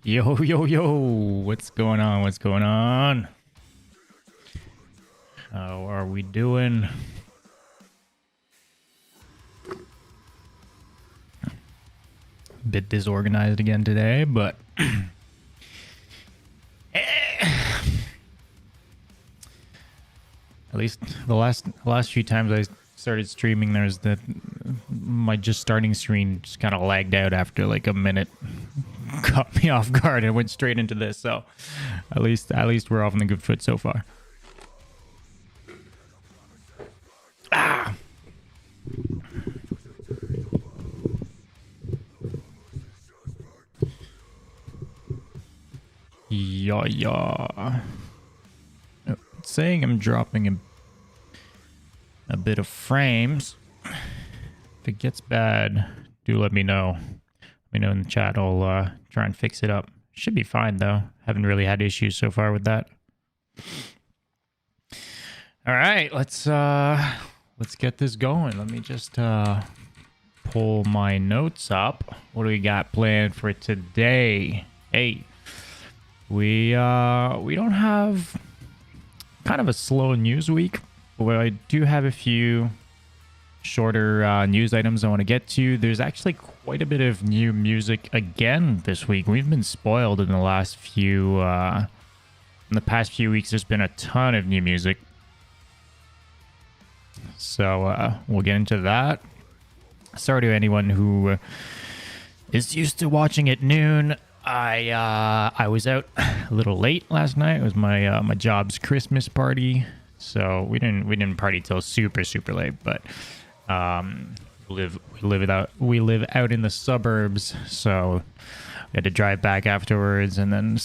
Yo, yo, yo, what's going on? What's going on? How are we doing? Bit disorganized again today, but At least the last few times I started streaming, there's that my just starting screen just kind of lagged out after like a minute, caught me off guard, and went straight into this. So at least we're off on the good foot so far. Ah. Yeah. It's saying I'm dropping a bit of frames. If it gets bad, do let me know. Let me know in the chat. I'll try and fix it up. Should be fine though. Haven't really had issues so far with that. All right, let's get this going. Let me just pull my notes up. What do we got planned for today? Hey, we don't have, kind of a slow news week, but I do have a few shorter news items I want to get to. There's actually quite a bit of new music again this week. We've been spoiled in the last few in the past few weeks. There's been a ton of new music, so we'll get into that. Sorry to anyone who is used to watching at noon. I was out a little late last night. It was my my job's Christmas party, so we didn't party till super late. But we live out in the suburbs, so we had to drive back afterwards and then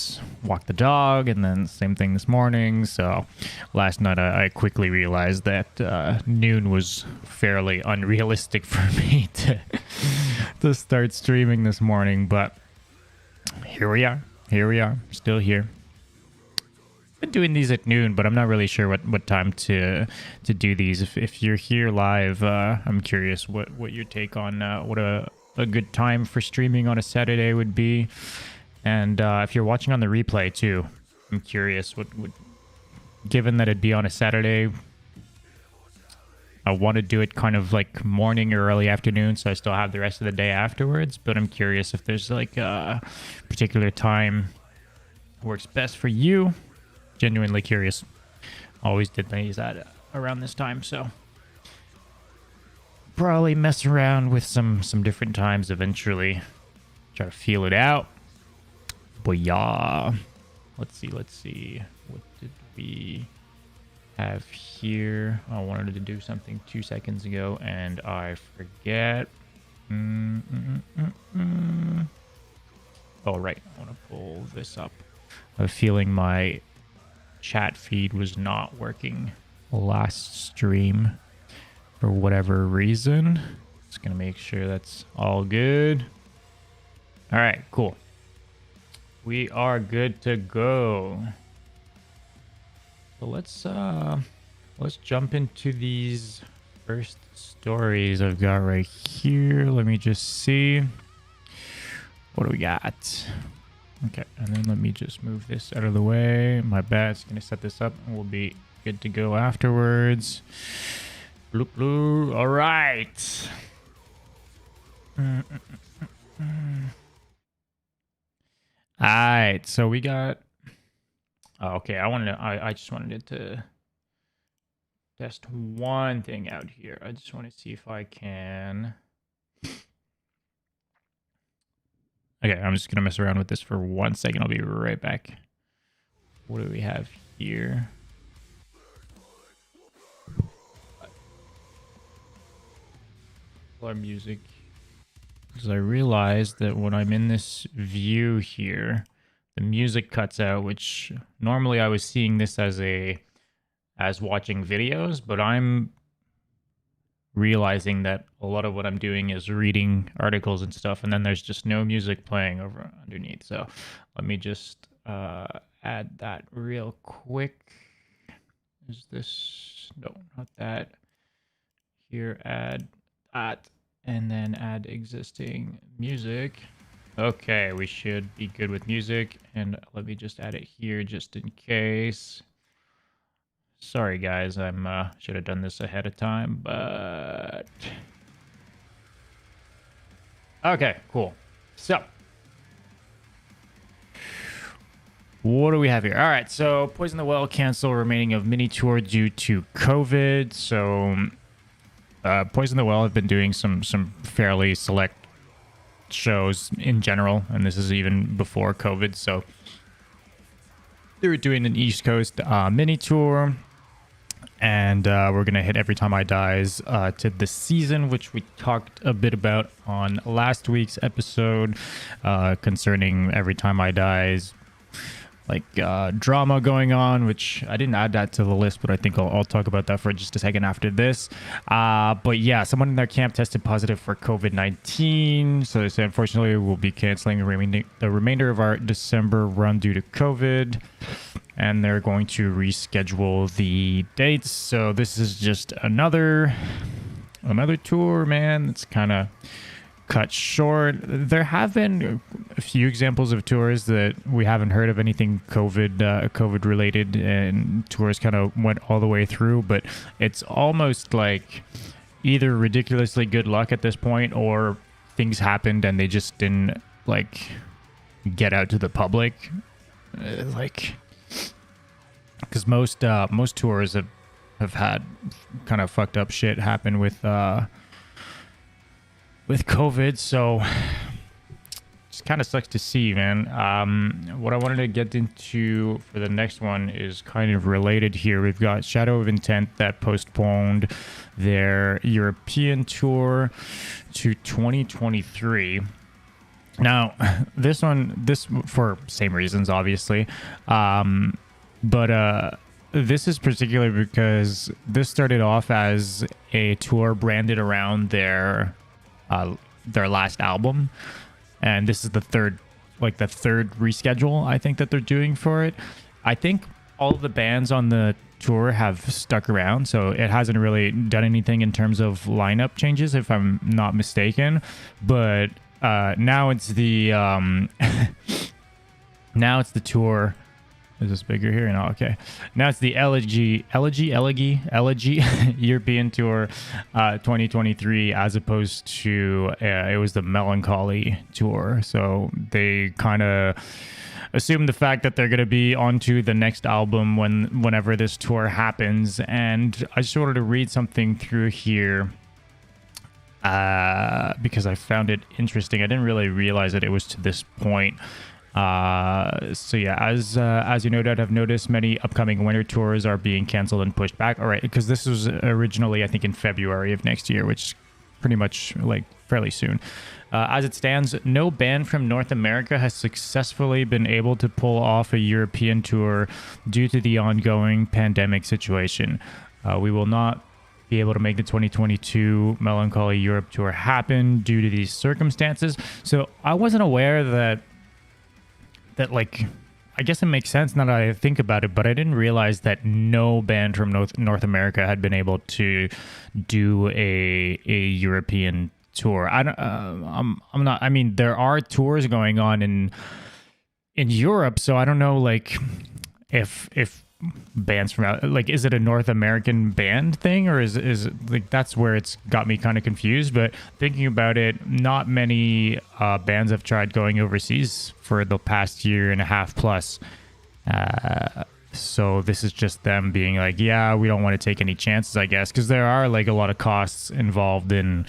walk the dog, and then same thing this morning. So last night I quickly realized that noon was fairly unrealistic for me to start streaming this morning, but here we are, still here. Been doing these at noon, but I'm not really sure what time to do these. If you're here live, I'm curious what your take on what a good time for streaming on a Saturday would be. And if you're watching on the replay too, I'm curious what given that it'd be on a Saturday, I want to do it kind of like morning or early afternoon, so I still have the rest of the day afterwards. But I'm curious if there's like a particular time works best for you. Genuinely curious. Always did things at around this time, so probably mess around with some different times eventually. Try to feel it out. But yeah, let's see. What did we have here? I wanted to do something 2 seconds ago and I forget. Oh right, I want to pull this up. I have a feeling my chat feed was not working last stream for whatever reason. Just gonna make sure that's all good. All right, cool. We are good to go. So let's jump into these first stories I've got right here. Let me just see. What do we got? Okay, and then let me just move this out of the way. My bad. It's gonna set this up and we'll be good to go afterwards. Bloop bloop. All right. All right. So we got. Oh, okay. I just wanted it to test one thing out here. I just want to see if I can. Okay, I'm just gonna mess around with this for 1 second. I'll be right back. What do we have here? Our music. Because I realized that when I'm in this view here, the music cuts out, which normally I was seeing this as watching videos, but I'm realizing that a lot of what I'm doing is reading articles and stuff, and then there's just no music playing over underneath. So let me just add that real quick. Is this, no, not that. Here, add that, and then add existing music. Okay, we should be good with music, and let me just add it here just in case. Sorry guys, I'm should have done this ahead of time, but okay, cool. So What do we have here? All right, so Poison the Well cancel remaining of mini tour due to COVID. So Poison the Well have been doing some fairly select shows in general, and this is even before COVID. So they were doing an East Coast mini tour, and we're gonna hit Every Time I Dies to the season, which we talked a bit about on last week's episode concerning Every Time I Dies, like drama going on, which I didn't add that to the list, but I think I'll talk about that for just a second after this. But yeah, someone in their camp tested positive for COVID-19, so they said unfortunately we'll be canceling the remainder of our December run due to COVID, and they're going to reschedule the dates. So this is just another tour, man. It's kind of cut short. There have been a few examples of tours that we haven't heard of anything COVID related, and tours kind of went all the way through, but it's almost like either ridiculously good luck at this point, or things happened and they just didn't like get out to the public, like, because most tours have had kind of fucked up shit happen with COVID, so just kind of sucks to see, man. What I wanted to get into for the next one is kind of related here. We've got Shadow of Intent that postponed their European tour to 2023. Now, this for same reasons, obviously, but this is particular because this started off as a tour branded around their last album, and this is the third reschedule I think that they're doing for it. I think all of the bands on the tour have stuck around, so it hasn't really done anything in terms of lineup changes, if I'm not mistaken. But now it's the now it's the tour. Is this bigger here? No, okay. Now it's the Elegy European Tour 2023, as opposed to it was the Melancholy Tour. So they kind of assume the fact that they're going to be onto the next album whenever this tour happens. And I just wanted to read something through here because I found it interesting. I didn't really realize that it was to this point. So yeah, as you no doubt have noticed, many upcoming winter tours are being canceled and pushed back. All right, because this was originally, I think, in February of next year, which is pretty much like fairly soon. As it stands, no band from North America has successfully been able to pull off a European tour due to the ongoing pandemic situation. We will not be able to make the 2022 Melancholy Europe tour happen due to these circumstances. So I wasn't aware that like, I guess it makes sense now that I think about it, but I didn't realize that no band from North America had been able to do a European tour. I'm not. I mean, there are tours going on in Europe, so I don't know, like, if bands from out, like, is it a North American band thing, or is like, that's where it's got me kind of confused. But thinking about it, not many bands have tried going overseas for the past year and a half plus, so this is just them being like, yeah, we don't want to take any chances, I guess, because there are like a lot of costs involved in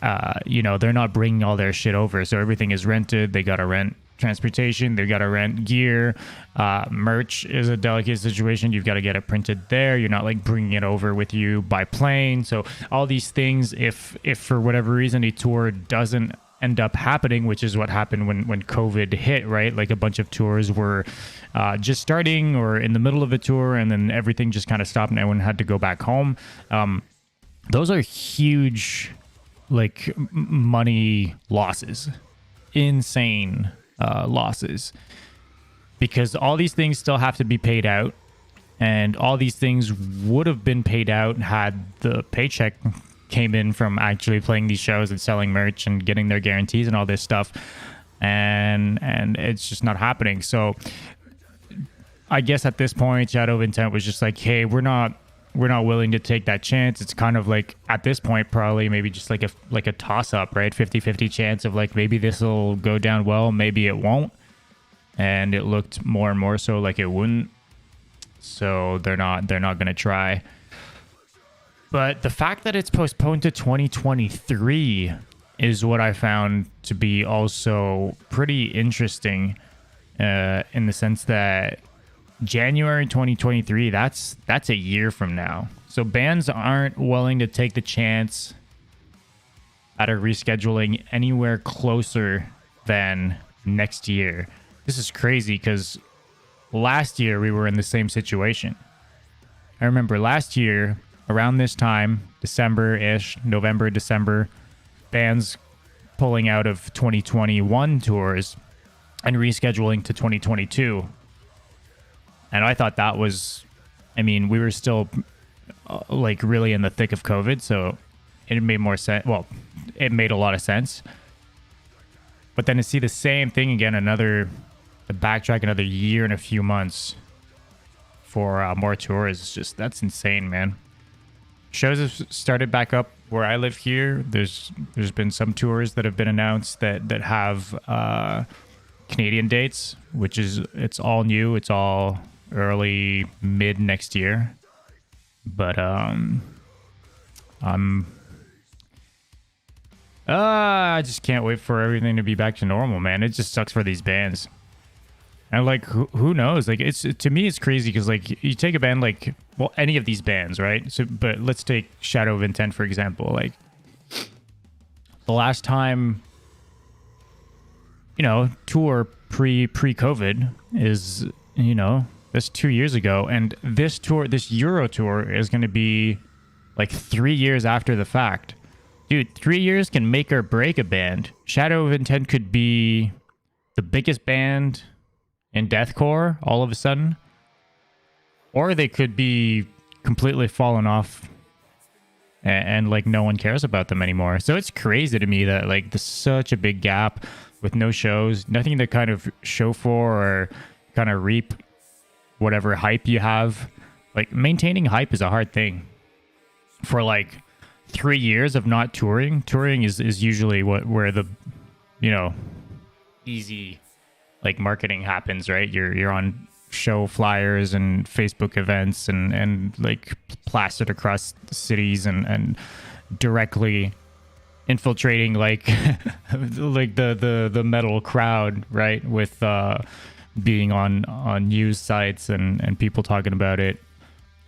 they're not bringing all their shit over, so everything is rented. They gotta rent transportation, they've got to rent gear. Merch is a delicate situation. You've got to get it printed there. You're not like bringing it over with you by plane. So all these things, if for whatever reason a tour doesn't end up happening, which is what happened when COVID hit, right? Like, a bunch of tours were just starting or in the middle of a tour, and then everything just kind of stopped and everyone had to go back home. Those are huge, like, money losses, insane losses, because all these things still have to be paid out, and all these things would have been paid out had the paycheck came in from actually playing these shows and selling merch and getting their guarantees and all this stuff, and it's just not happening. So I guess at this point, Shadow of Intent was just like, hey, we're not willing to take that chance. It's kind of like, at this point, probably maybe just like a toss up, right? 50-50 chance of like, maybe this will go down well, maybe it won't. and it looked more and more so like it wouldn't. So they're not going to try. But the fact that it's postponed to 2023 is what I found to be also pretty interesting, in the sense that January 2023, that's a year from now. So bands aren't willing to take the chance at a rescheduling anywhere closer than next year. This is crazy because last year we were in the same situation. I remember last year around this time, December-ish, November, December, bands pulling out of 2021 tours and rescheduling to 2022. And I thought that was, I mean, we were still like really in the thick of COVID, so it made more sense. Well, it made a lot of sense. But then to see the same thing again, to backtrack another year and a few months for more tours, it's just, that's insane, man. Shows have started back up where I live here. There's been some tours that have been announced that have Canadian dates, which is, it's all new. It's all early mid next year. But I just can't wait for everything to be back to normal, man. It just sucks for these bands. And like, who knows? Like, to me, it's crazy because like you take a band like, well, any of these bands, right? So, but let's take Shadow of Intent for example. Like, the last time, tour pre-COVID is, that's 2 years ago, and this Euro tour is going to be like 3 years after the fact. Dude, 3 years can make or break a band. Shadow of Intent could be the biggest band in deathcore all of a sudden, or they could be completely fallen off and like no one cares about them anymore. So it's crazy to me that like there's such a big gap with no shows, nothing to kind of show for or kind of reap whatever hype you have. Like, maintaining hype is a hard thing. For like 3 years of not touring is usually where the easy like marketing happens, right? You're on show flyers and Facebook events and like plastered across cities and directly infiltrating like like the metal crowd, right? With being on news sites and people talking about it,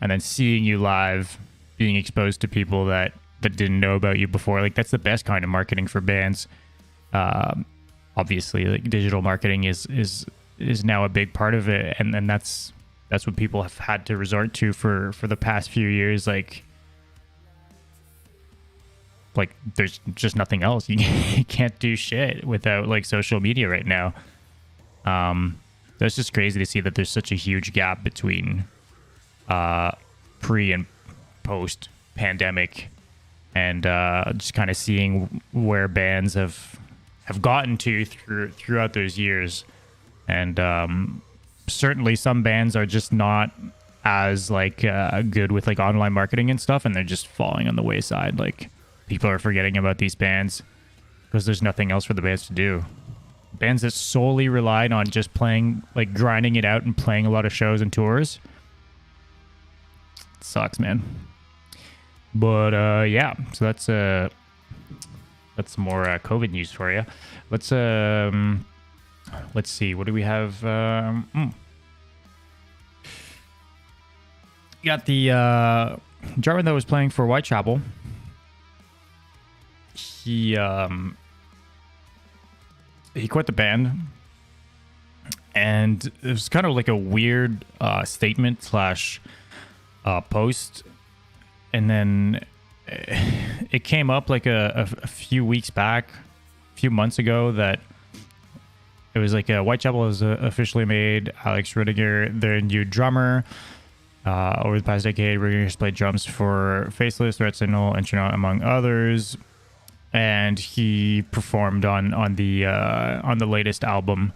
and then seeing you live, being exposed to people that didn't know about you before. Like, that's the best kind of marketing for bands. Obviously, like, digital marketing is now a big part of it, and that's what people have had to resort to for the past few years. Like there's just nothing else. You can't do shit without like social media right now. That's just crazy to see that there's such a huge gap between pre and post pandemic, and just kind of seeing where bands have gotten to throughout those years. And certainly some bands are just not as like good with like online marketing and stuff, and they're just falling on the wayside. Like, people are forgetting about these bands because there's nothing else for the bands to do. Bands that solely relied on just playing, like grinding it out and playing a lot of shows and tours, it sucks, man. But yeah, so that's some more COVID news for you. Let's see, what do we have? You got the drummer that was playing for Whitechapel. He quit the band, and it was kind of like a weird statement slash post, and then it came up like a few weeks back, a few months ago, that it was like Whitechapel has officially made Alex Rudinger their new drummer. Over the past decade, Rudinger has played drums for Faceless, Threat Signal, and Intronaut, among others. And he performed on the latest album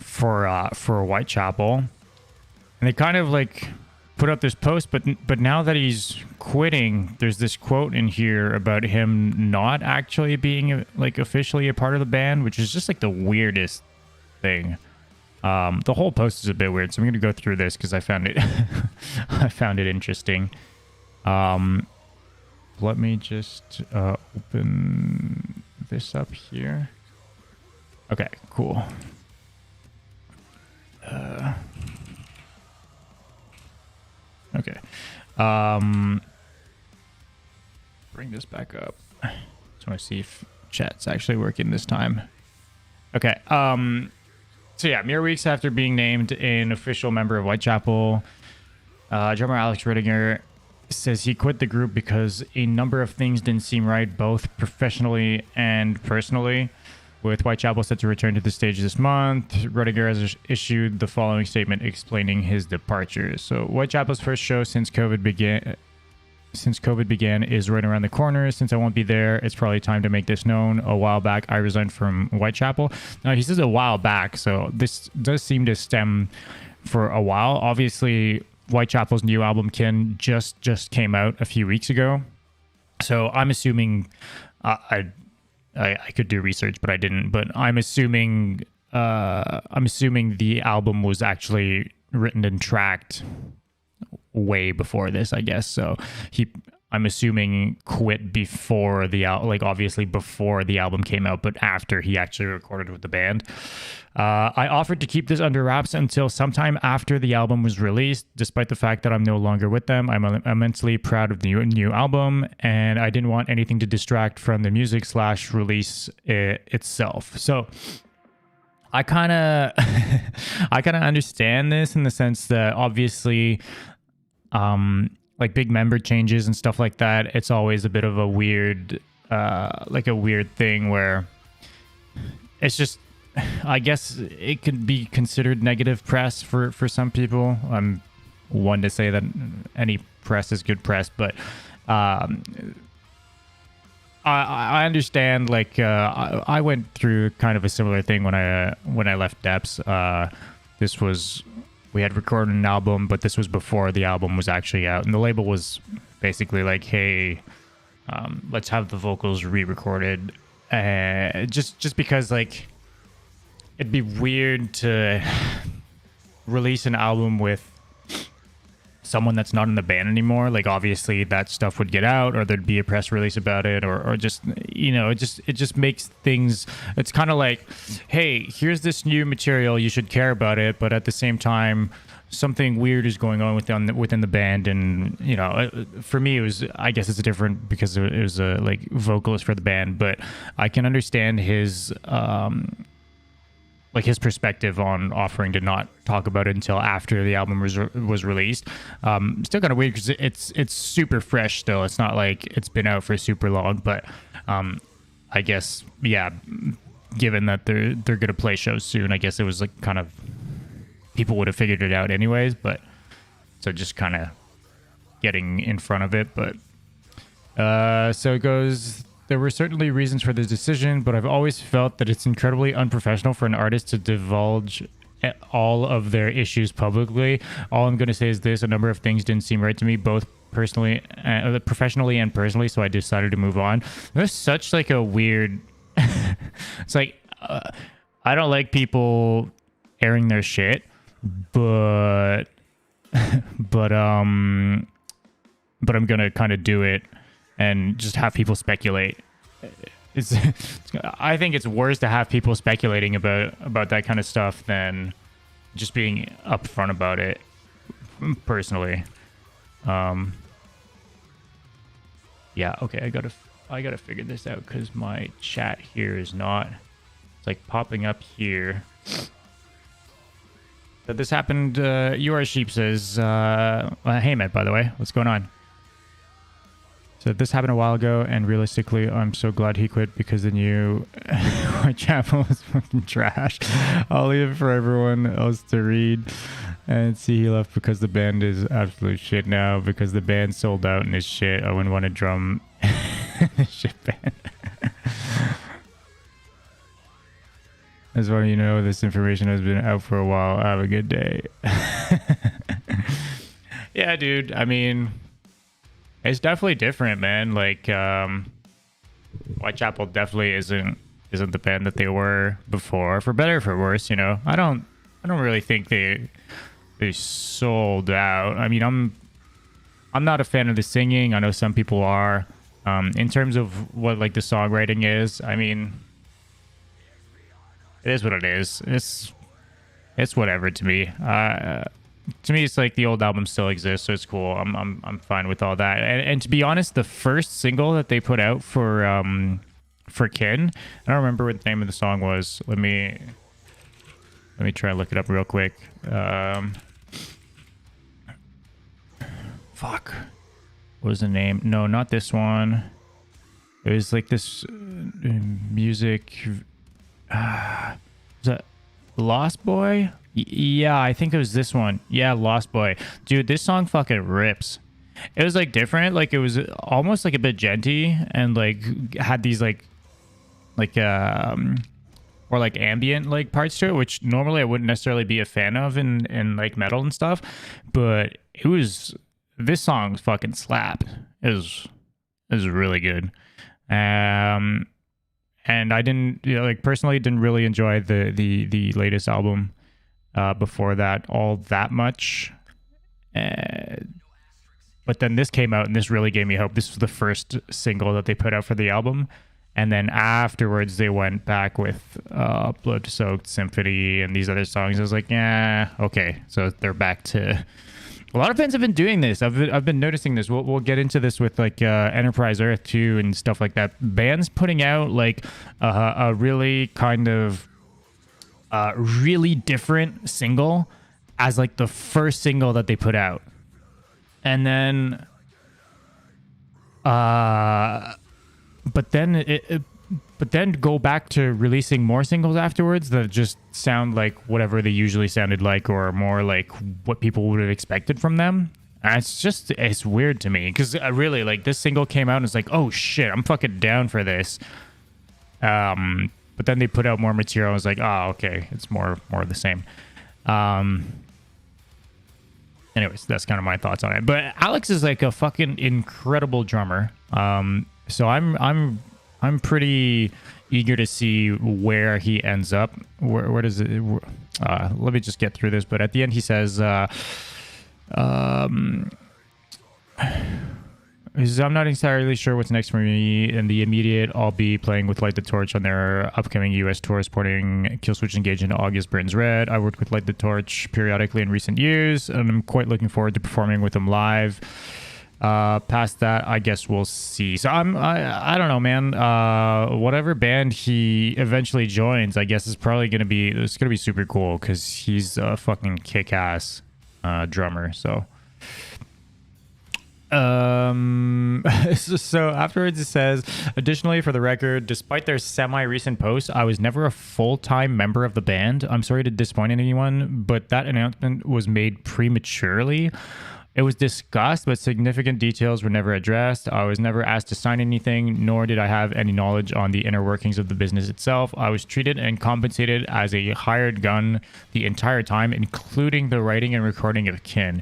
for Whitechapel. And they kind of like put up this post, but now that he's quitting, there's this quote in here about him not actually being like officially a part of the band, which is just like the weirdest thing. The whole post is a bit weird, so I'm going to go through this because I found it I found it interesting. Let me just open this up here. Okay, cool. Okay. Bring this back up. Just want to see if chat's actually working this time. Okay. So yeah, mere weeks after being named an official member of Whitechapel, drummer Alex Rudinger says he quit the group because a number of things didn't seem right, both professionally and personally. With Whitechapel set to return to the stage this month, Rudinger has issued the following statement explaining his departure. So Whitechapel's first show since COVID began is right around the corner. Since I won't be there, it's probably time to make this known. A while back, I resigned from Whitechapel. Now, he says a while back, so this does seem to stem for a while. Obviously, Whitechapel's new album, Kin, just came out a few weeks ago. So I'm assuming... I could do research, but I didn't. But I'm assuming the album was actually written and tracked way before this, I guess. So I'm assuming quit before obviously before the album came out, but after he actually recorded with the band. I offered to keep this under wraps until sometime after the album was released, despite the fact that I'm no longer with them. I'm immensely proud of the new album, and I didn't want anything to distract from the music / release itself. So I kind of understand this in the sense that obviously like big member changes and stuff like that, it's always a bit of a weird thing where it's just, I guess it could be considered negative press for some people. I'm one to say that any press is good press, but I understand. Like I went through kind of a similar thing when I left Depths. We had recorded an album, but this was before the album was actually out, and the label was basically like, "Hey, let's have the vocals re-recorded," just because like. It'd be weird to release an album with someone that's not in the band anymore. Like obviously that stuff would get out, or there'd be a press release about it, or just, you know, it just makes things, it's kind of like, hey, here's this new material, you should care about it, but at the same time something weird is going on within the band. And you know, for me it was, I guess it's different because it was a like vocalist for the band, but I can understand his like his perspective on offering to not talk about it until after the album was released. Still kind of weird because it's super fresh still. It's not like it's been out for super long, but I guess, yeah, given that they're gonna play shows soon, I guess it was like kind of, people would have figured it out anyways, but so just kind of getting in front of it. But so it goes, there were certainly reasons for this decision, but I've always felt that it's incredibly unprofessional for an artist to divulge all of their issues publicly. All I'm going to say is this: a number of things didn't seem right to me, both personally, professionally and personally, so I decided to move on. There's such like a weird... it's like, I don't like people airing their shit, but I'm going to kind of do it and just have people speculate. I think it's worse to have people speculating about that kind of stuff than just being upfront about it, personally. Yeah, okay, I gotta figure this out because my chat here is not, it's like popping up here. So this happened, UR Sheep says, hey Matt, by the way, what's going on? So this happened a while ago, and realistically, I'm so glad he quit because the new Whitechapel was fucking trash. I'll leave it for everyone else to read and see. He left because the band is absolute shit now, because the band sold out and is shit. I wouldn't want to drum a shit band. As well, you know, this information has been out for a while. Have a good day. Yeah, dude. I mean... it's definitely different, man. Like, Whitechapel definitely isn't isn't the band that they were before, for better or for worse. You know, I don't really think they sold out. I mean, I'm not a fan of the singing. I know some people are. In terms of what like the songwriting is, I mean, it is what it is. It's whatever to me. To me, it's like the old album still exists, so it's cool. I'm fine with all that. And to be honest, the first single that they put out for Kin, I don't remember what the name of the song was. Let me try and look it up real quick. Fuck. What was the name? No, not this one. It was like this music. Was that Lost Boy? Yeah, I think it was this one. Yeah, Lost Boy. Dude, this song fucking rips. It was like different. Like it was almost like a bit genty and like had these like or like ambient like parts to it, which normally I wouldn't necessarily be a fan of in like metal and stuff. But this song fucking slapped. It was really good. And I didn't like personally didn't really enjoy the latest album before that all that much. But then this came out and this really gave me hope. This was the first single that they put out for the album. And then afterwards they went back with Blood Soaked Symphony and these other songs. I was like, yeah, okay. So they're back to... A lot of bands have been doing this. I've been noticing this. We'll get into this with like Enterprise Earth 2 and stuff like that. Bands putting out like a really kind of really different single as like the first single that they put out. And then but then go back to releasing more singles afterwards that just sound like whatever they usually sounded like or more like what people would have expected from them. And it's weird to me because I really like this single came out and it's like, oh shit, I'm fucking down for this. But then they put out more material. I was like, oh, okay, it's more of the same. Anyways, that's kind of my thoughts on it. But Alex is like a fucking incredible drummer. So I'm pretty eager to see where he ends up. Where does it? Let me just get through this. But at the end, he says, I'm not entirely sure what's next for me in the immediate. I'll be playing with Light the Torch on their upcoming U.S. tour supporting Killswitch Engage into August Burns Red. I worked with Light the Torch periodically in recent years, and I'm quite looking forward to performing with them live. Past that, I guess we'll see. So I don't know, man. Whatever band he eventually joins, I guess it's gonna be super cool because he's a fucking kick-ass drummer. So so afterwards it says, additionally, for the record, despite their semi-recent post, I was never a full-time member of the band. I'm sorry to disappoint anyone, but that announcement was made prematurely. It was discussed, but significant details were never addressed. I was never asked to sign anything, nor did I have any knowledge on the inner workings of the business itself. I was treated and compensated as a hired gun the entire time, including the writing and recording of Kin.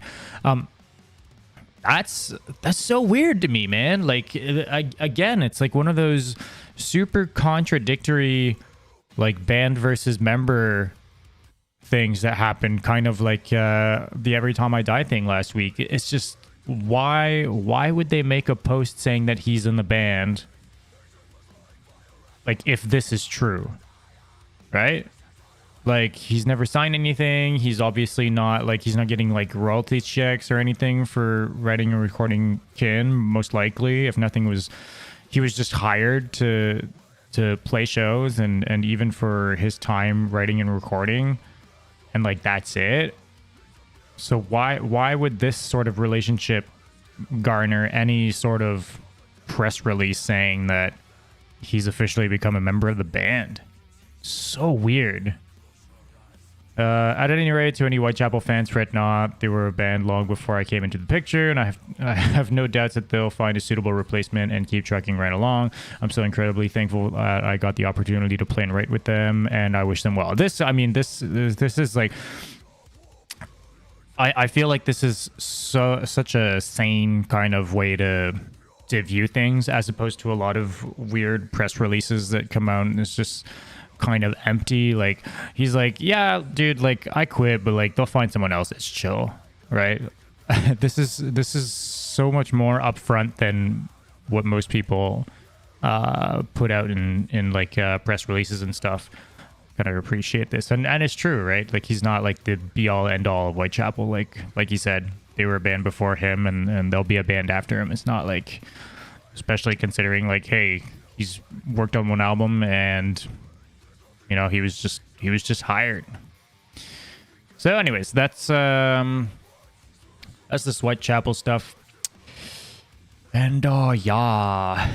That's so weird to me, man. Like, again, it's like one of those super contradictory, like, band versus member things that happened, kind of like the Every Time I Die thing last week. It's just, why would they make a post saying that he's in the band, like, if this is true, right? Like, he's never signed anything. He's obviously not, like, he's not getting, like, royalty checks or anything for writing and recording Kin, most likely. If nothing he was just hired to play shows and even for his time writing and recording. And, like, that's it. So why would this sort of relationship garner any sort of press release saying that he's officially become a member of the band? So weird. At any rate, to any Whitechapel fans, fret not. They were a band long before I came into the picture, and I have no doubts that they'll find a suitable replacement and keep trucking right along. I'm so incredibly thankful that I got the opportunity to play and write with them, and I wish them well. This is like, I feel like this is such a sane kind of way to to view things, as opposed to a lot of weird press releases that come out and it's just kind of empty. Like, he's like, yeah, dude, like, I quit, but like they'll find someone else that's chill, right? This is so much more upfront than what most people put out in like press releases and stuff. Kind of appreciate this, and it's true, right? Like, he's not like the be all end all of Whitechapel. Like he said, they were a band before him, and they'll be a band after him. It's not like, especially considering like, hey, he's worked on one album, and you know, he was just hired. So, anyways, that's this Whitechapel stuff. And yeah.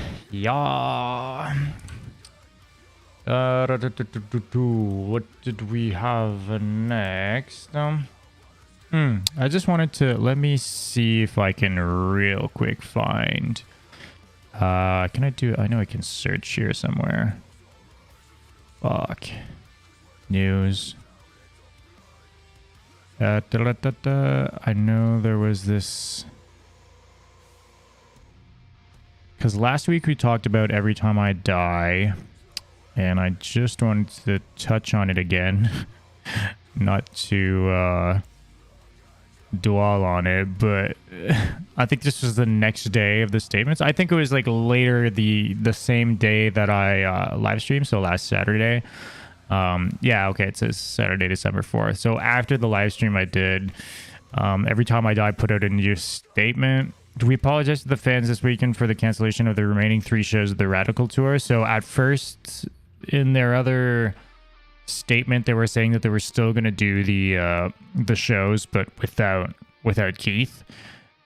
What did we have next? I just wanted to, let me see if I can real quick find. I know I can search here somewhere. Fuck. News. I know there was this. Because last week we talked about Every Time I Die, and I just wanted to touch on it again. Not to dwell on it, but I think this was the next day of the statements. I think it was like later the same day that I live streamed, so last Saturday. Yeah, okay, it says Saturday, December 4th. So after the live stream I did, Every Time I Die put out a new statement. We apologize to the fans this weekend for the cancellation of the remaining 3 shows of the Radical Tour. So at first, in their other statement, they were saying that they were still going to do the shows, but without Keith.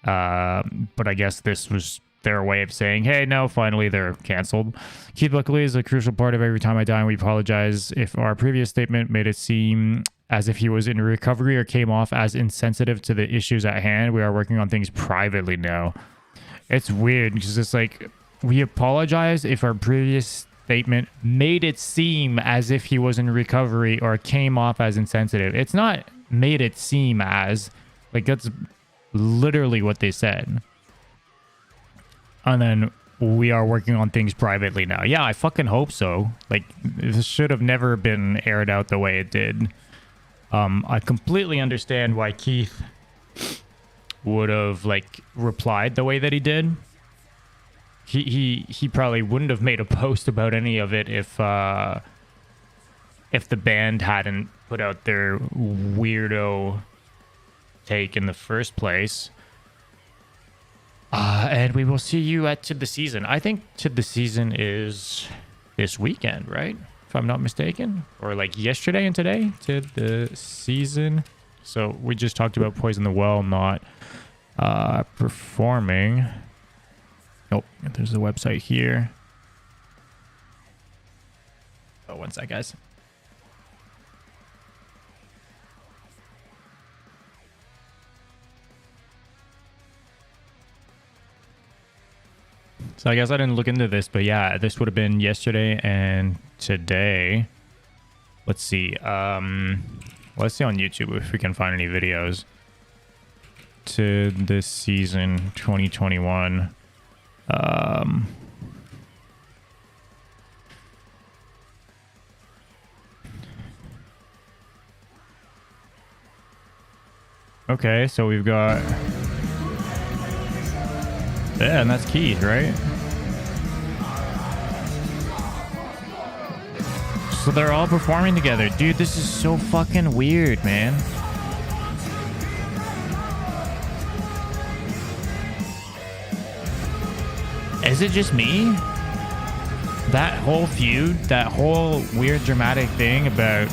But I guess this was their way of saying, hey, no, finally they're canceled. Keith luckily is a crucial part of Every Time I Die, and we apologize if our previous statement made it seem as if he was in recovery or came off as insensitive to the issues at hand. We are working on things privately now. It's weird because it's like, we apologize if our previous statement made it seem as if he was in recovery or came off as insensitive. It's not made it seem as, like, that's literally what they said. And then we are working on things privately now. Yeah, I fucking hope so. Like, this should have never been aired out the way it did. I completely understand why Keith would have like replied the way that he did. He probably wouldn't have made a post about any of it if the band hadn't put out their weirdo take in the first place. And we will see you at To The Season. I think To The Season is this weekend, right? If I'm not mistaken, or like yesterday and today. To The Season. So we just talked about Poison the Well not performing. Nope, there's the website here. Oh, one sec, guys. So I guess I didn't look into this, but yeah, this would have been yesterday and today. Let's see. Let's see on YouTube if we can find any videos. To This Season 2021. Okay, so we've got... Yeah, and that's Keith, right? So they're all performing together. Dude, this is so fucking weird, man. Is it just me? That whole feud, that whole weird dramatic thing about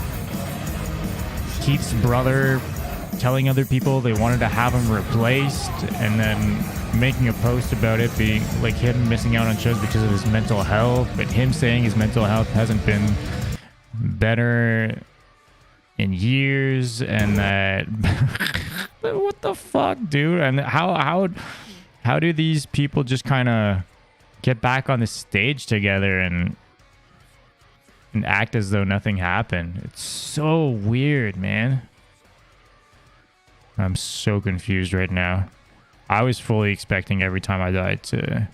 Keith's brother telling other people they wanted to have him replaced and then making a post about it being like him missing out on shows because of his mental health, but him saying his mental health hasn't been better in years, and that what the fuck, dude? And how do these people just kind of get back on the stage together and act as though nothing happened? It's so weird, man. I'm so confused right now. I was fully expecting Every Time I Die to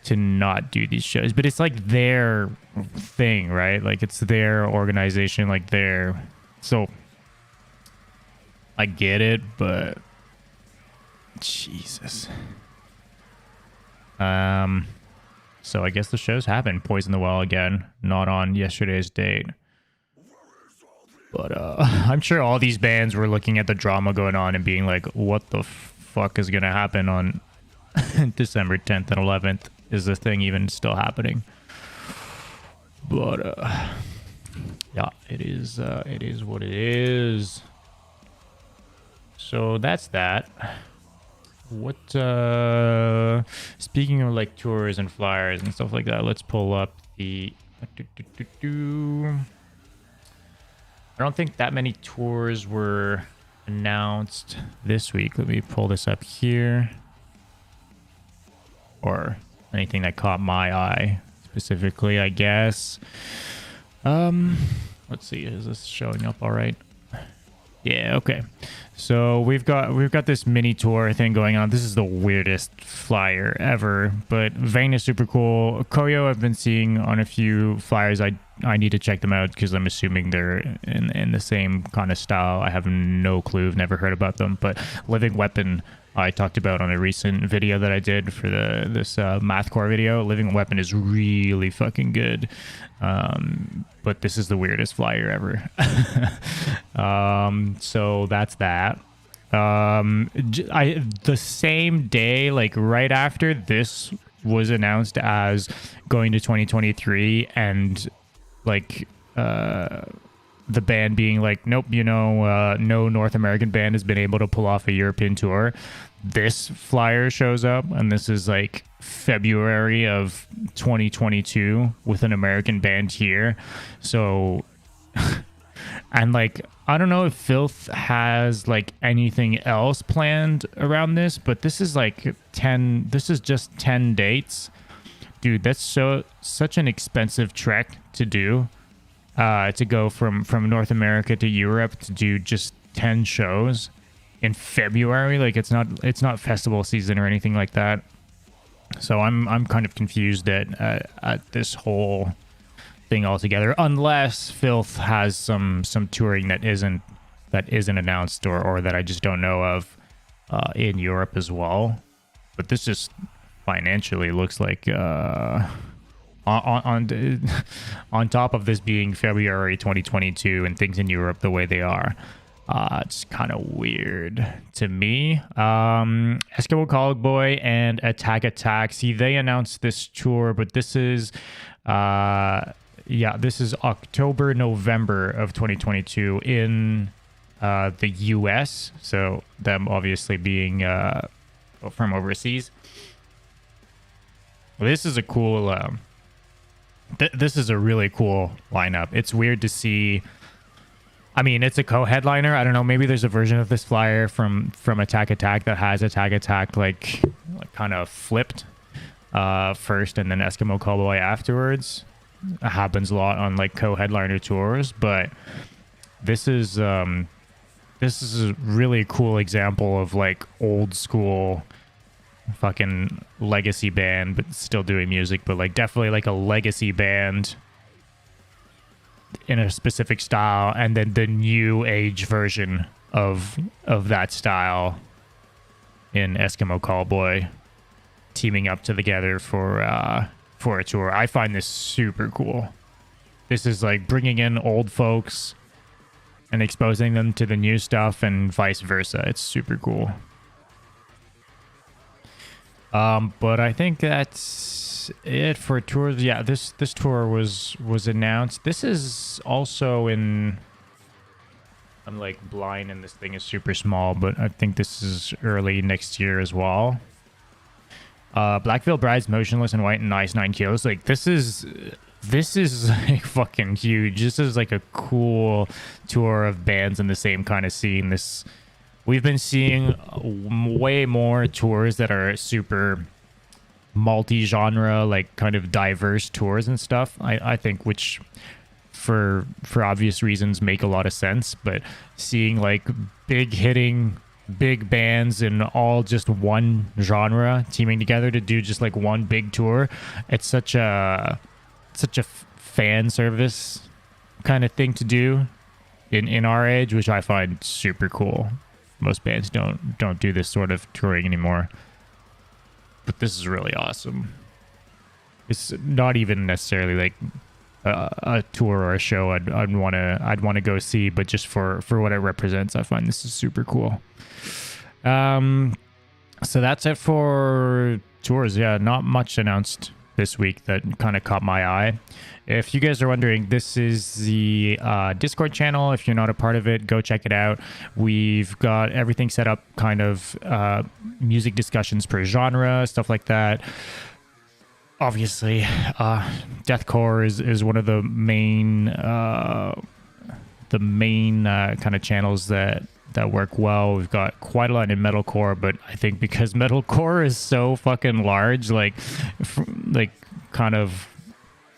to not do these shows, but it's like their thing, right? Like it's their organization, like their, so I get it, but Jesus. So I guess the shows happen. Poison the Well again, not on yesterday's date. But I'm sure all these bands were looking at the drama going on and being like, what the fuck is gonna happen on December 10th and 11th? Is this thing even still happening? But yeah, it is what it is. So that's that. What speaking of like tours and flyers and stuff like that, let's pull up the I don't think that many tours were announced this week. Let me pull this up here. Or anything that caught my eye specifically, I guess. Let's see, is this showing up all right? Yeah, okay. So we've got this mini tour thing going on. This is the weirdest flyer ever, but Vane is super cool. Koyo I've been seeing on a few flyers. I need to check them out because I'm assuming they're in the same kind of style. I have no clue. I've never heard about them. But Living Weapon I talked about on a recent video that I did for this mathcore video. Living Weapon is really fucking good. But this is the weirdest flyer ever. So that's that. The same day, like right after this was announced as going to 2023, and like the band being like, nope, no North American band has been able to pull off a European tour. This flyer shows up, and this is like February of 2022 with an American band here. So, and like, I don't know if Filth has like anything else planned around this, but this is like 10, this is just 10 dates. Dude, that's such an expensive trek to do, to go from North America to Europe to do just 10 shows in February. Like it's not festival season or anything like that. So I'm kind of confused at this whole thing altogether, unless Filth has some touring that isn't announced or that I just don't know of in Europe as well. But this just financially looks like on top of this being February 2022 and things in Europe the way they are, it's kind of weird to me. Eskimo Cowboy and Attack. See, they announced this tour, but this is this is October, November of 2022 in the US. So them obviously being from overseas. Well, this is a cool this is a really cool lineup. It's weird to see. I mean, it's a co-headliner. I don't know. Maybe there's a version of this flyer from Attack that has Attack like kind of flipped first and then Eskimo Cowboy afterwards. It happens a lot on like co-headliner tours, but this is a really cool example of like old school fucking legacy band, but still doing music, but like definitely like a legacy band in a specific style, and then the new age version of that style in Eskimo Cowboy teaming up together for a tour. I find this super cool. This is like bringing in old folks and exposing them to the new stuff and vice versa. It's super cool. But I think that's it for tours. Yeah, this tour was announced. This is also in, I'm like blind and this thing is super small, but I think this is early next year as well. Black Veil Brides, Motionless in White, and Nice 9 Kilos. Like this is like fucking huge. This is like a cool tour of bands in the same kind of scene. We've been seeing way more tours that are super multi-genre, like kind of diverse tours and stuff. I think, which for obvious reasons make a lot of sense. But seeing like big hitting big bands in all just one genre teaming together to do just like one big tour. It's such a fan service kind of thing to do in our age, which I find super cool. Most bands don't do this sort of touring anymore, but this is really awesome. It's not even necessarily like a tour or a show I'd want to go see, but just for what it represents, I find this is super cool. So that's it for tours. Yeah, not much announced this week that kind of caught my eye. If you guys are wondering, this is the Discord channel. If you're not a part of it, go check it out. We've got everything set up, kind of music discussions per genre, stuff like that. Obviously, deathcore is one of the main kind of channels that work well. We've got quite a lot in metalcore, but I think because metalcore is so fucking large, like kind of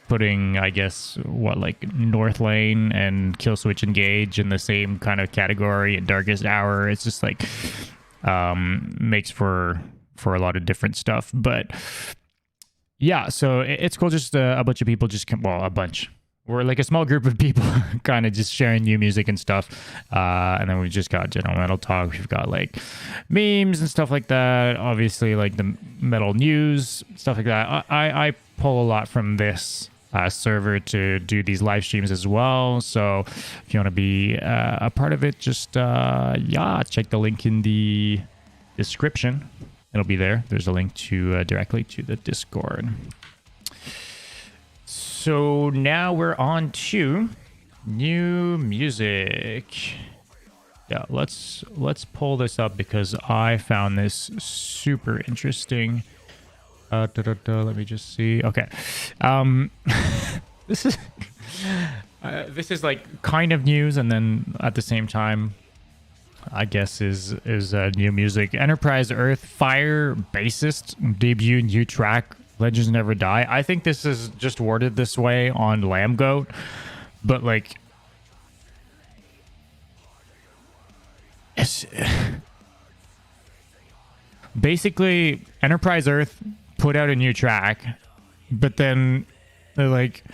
putting, I guess, like North Lane and Killswitch Engage in the same kind of category, and Darkest Hour, it's just like makes for a lot of different stuff. But yeah, so it's cool. Just a bunch of people a bunch. We're like a small group of people kind of just sharing new music and stuff. And then we've just got general metal talk. We've got like memes and stuff like that. Obviously, like the metal news, stuff like that. I pull a lot from this server to do these live streams as well. So if you want to be a part of it, just check the link in the description. It'll be there. There's a link to directly to the Discord. So now we're on to new music. Yeah, let's pull this up because I found this super interesting. Let me just see. Okay, this is like kind of news, and then at the same time, I guess is new music. Enterprise Earth Fire bassist debut new track Legends Never Die. I think this is just worded this way on Lambgoat, but like it's basically Enterprise Earth put out a new track, but then they're like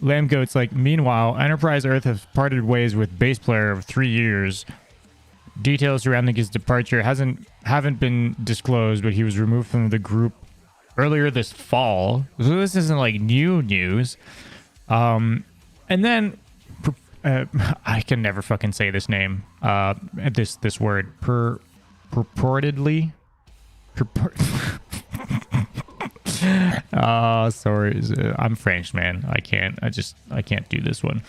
Lambgoat's like, meanwhile Enterprise Earth has parted ways with bass player of 3 years. Details surrounding his departure haven't been disclosed, but he was removed from the group earlier this fall. So this isn't like new news. And then I can never fucking say this name. This word purportedly. Sorry, I'm French, man. I can't do this one.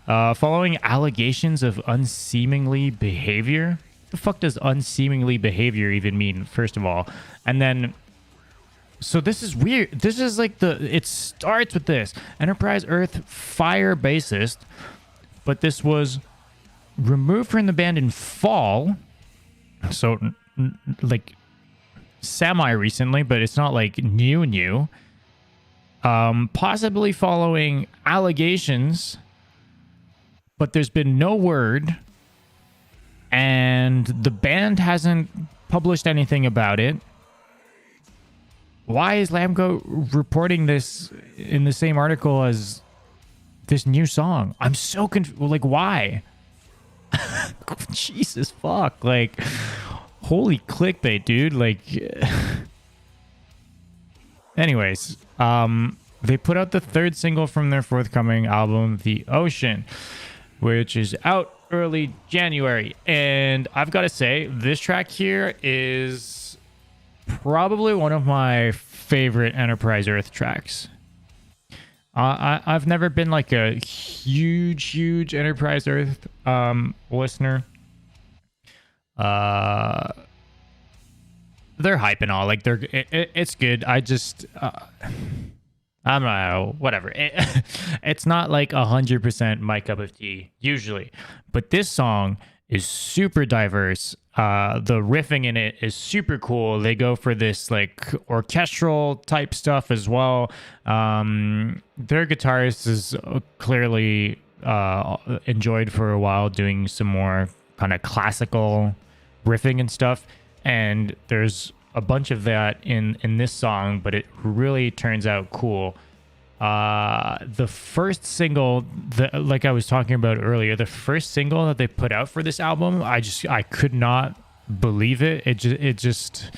Following allegations of unseemly behavior. What the fuck does unseemly behavior even mean, first of all? And then, so this is weird. This is like it starts with this. Enterprise Earth Fire bassist, but this was removed from the band in fall. So, like, semi-recently, but it's not like new. Possibly following allegations, but there's been no word, and the band hasn't published anything about it. Why is Lambgoat reporting this in the same article as this new song? I'm so confused. Like, why? Jesus fuck. Like, holy clickbait, dude. Like, anyways, they put out the third single from their forthcoming album, The Ocean, which is out early January. And I've got to say, this track here is probably one of my favorite Enterprise Earth tracks. I've never been like a huge Enterprise Earth listener. They're hype and all. Like, it's good. I just I don't know, whatever. It's not like 100% my cup of tea usually, but this song is super diverse. The riffing in it is super cool. They go for this like orchestral type stuff as well. Their guitarist is clearly enjoyed for a while doing some more kind of classical riffing and stuff, and there's a bunch of that in this song, but it really turns out cool. The first single, like I was talking about earlier, the first single that they put out for this album, I could not believe it. It just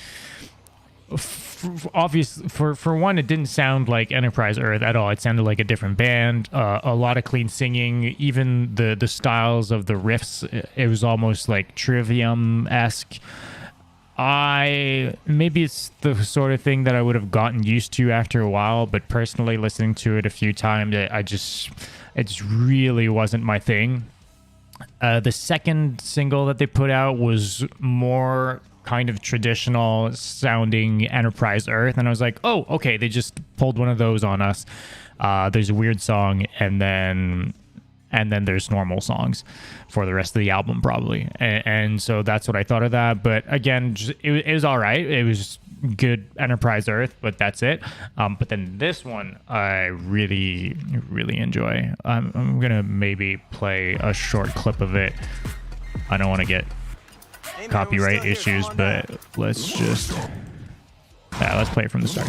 obvious for one, it didn't sound like Enterprise Earth at all. It sounded like a different band. A lot of clean singing, even the styles of the riffs, it was almost like Trivium-esque. Maybe it's the sort of thing that I would have gotten used to after a while, but personally listening to it a few times, it just really wasn't my thing. The second single that they put out was more kind of traditional sounding Enterprise Earth, and I was like, oh, okay, they just pulled one of those on us. There's a weird song, and then there's normal songs for the rest of the album, probably. And so that's what I thought of that. But again, it was all right. It was good Enterprise Earth, but that's it. But then this one, I really, really enjoy. I'm going to maybe play a short clip of it. I don't want to get copyright issues, but let's play it from the start.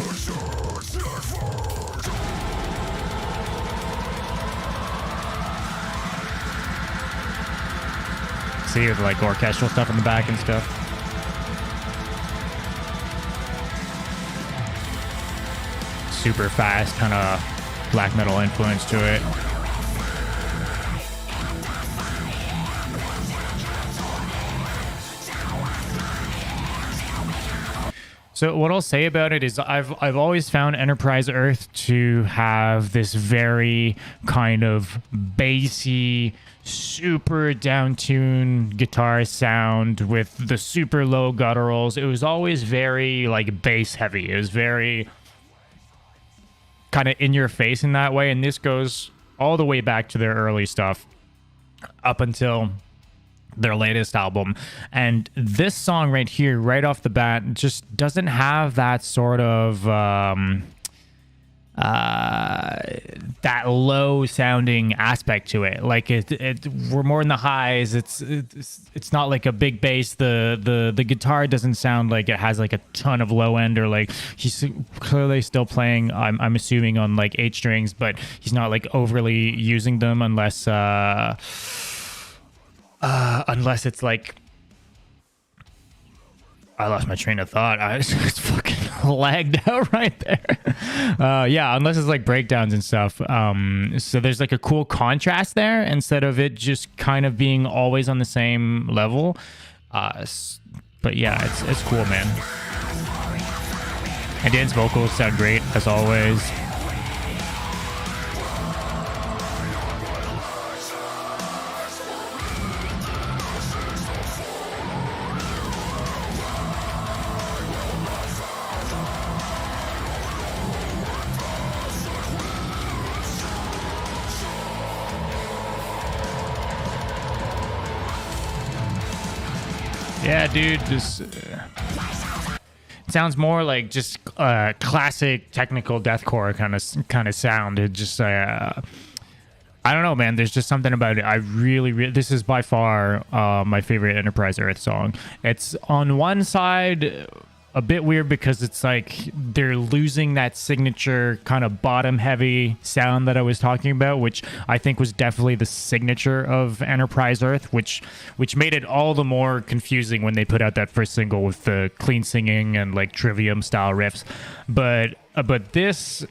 See, with like orchestral stuff in the back and stuff. Super fast, kind of black metal influence to it. So what I'll say about it is I've always found Enterprise Earth to have this very kind of bassy, super down-tuned guitar sound with the super low gutturals. It was always very like bass heavy. It was very kind of in your face in that way. And this goes all the way back to their early stuff up until their latest album. And this song right here, right off the bat, just doesn't have that sort of that low sounding aspect to it. Like we're more in the highs. It's not like a big bass. The guitar doesn't sound like it has like a ton of low end, or like he's clearly still playing, I'm assuming, on like 8 strings, but he's not like overly using them unless it's like, I lost my train of thought. It's fucking lagged out right there. Yeah, unless it's like breakdowns and stuff. So there's like a cool contrast there instead of it just kind of being always on the same level. But yeah, it's cool, man. And Dan's vocals sound great as always. Yeah, dude, this it sounds more like just classic technical deathcore kind of sound. It just I don't know, man. There's just something about it. I really this is by far my favorite Enterprise Earth song. It's on one side a bit weird because it's like they're losing that signature kind of bottom heavy sound that I was talking about, which I think was definitely the signature of Enterprise Earth, which made it all the more confusing when they put out that first single with the clean singing and like Trivium style riffs. But this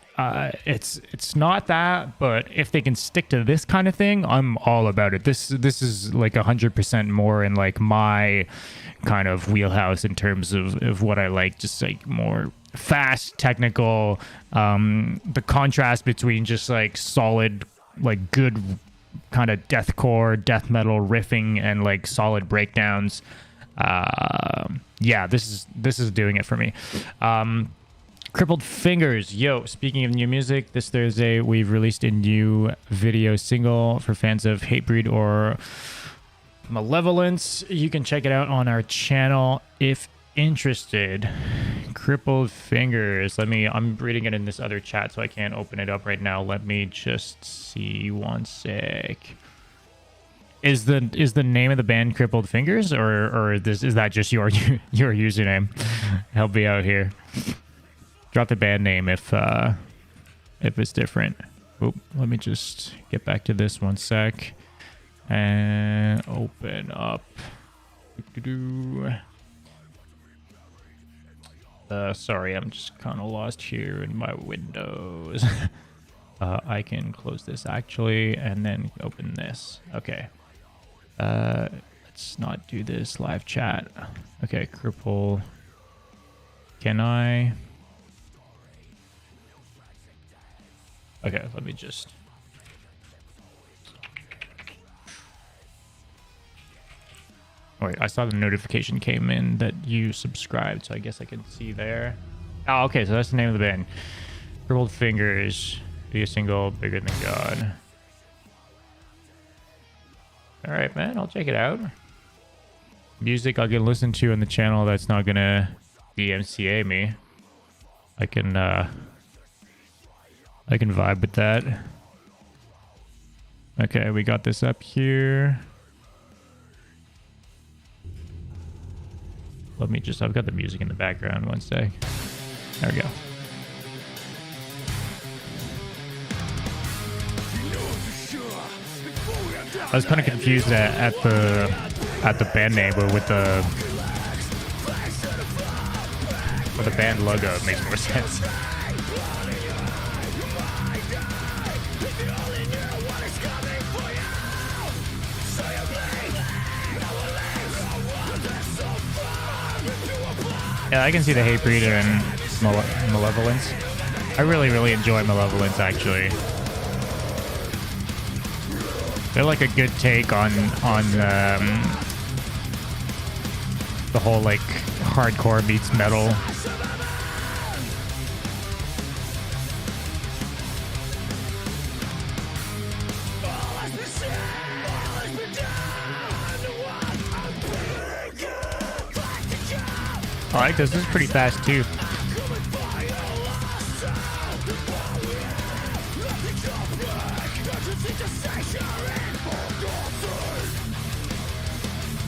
it's not that, but if they can stick to this kind of thing, I'm all about it. This is like 100% more in like my kind of wheelhouse in terms of what I like, just like more fast, technical, the contrast between just like solid, like good kind of deathcore, death metal riffing and like solid breakdowns. Yeah, this is doing it for me. Crippled Fingers. Yo, speaking of new music, this Thursday we've released a new video single for fans of Hatebreed or Malevolence. You can check it out on our channel if interested. Crippled Fingers. I'm reading it in this other chat, so I can't open it up right now. Let me just see one sec. Is the name of the band Crippled Fingers, or this is that just your your username? Help me out here. Drop the band name if it's different. Oop, let me just get back to this one sec and open up. Sorry, I'm just kind of lost here in my windows. I can close this actually and then open this. Okay. Let's not do this live chat. Okay, cripple. Can I? Okay, let me just. Oh, wait, I saw the notification came in that you subscribed, so I guess I can see there. Oh, okay, so that's the name of the band. Crippled Fingers, be a single, Bigger Than God. All right, man, I'll check it out. Music I can listen to on the channel that's not gonna DMCA me. I can vibe with that. Okay, we got this up here. Let me just, I've got the music in the background, one sec. There we go. I was kind of confused at the band name, but with the band logo, it makes more sense. Yeah, I can see the Hatebreed and Malevolence. I really enjoy Malevolence, actually. They're like a good take on the whole like hardcore meets metal. I like this. This is pretty fast too.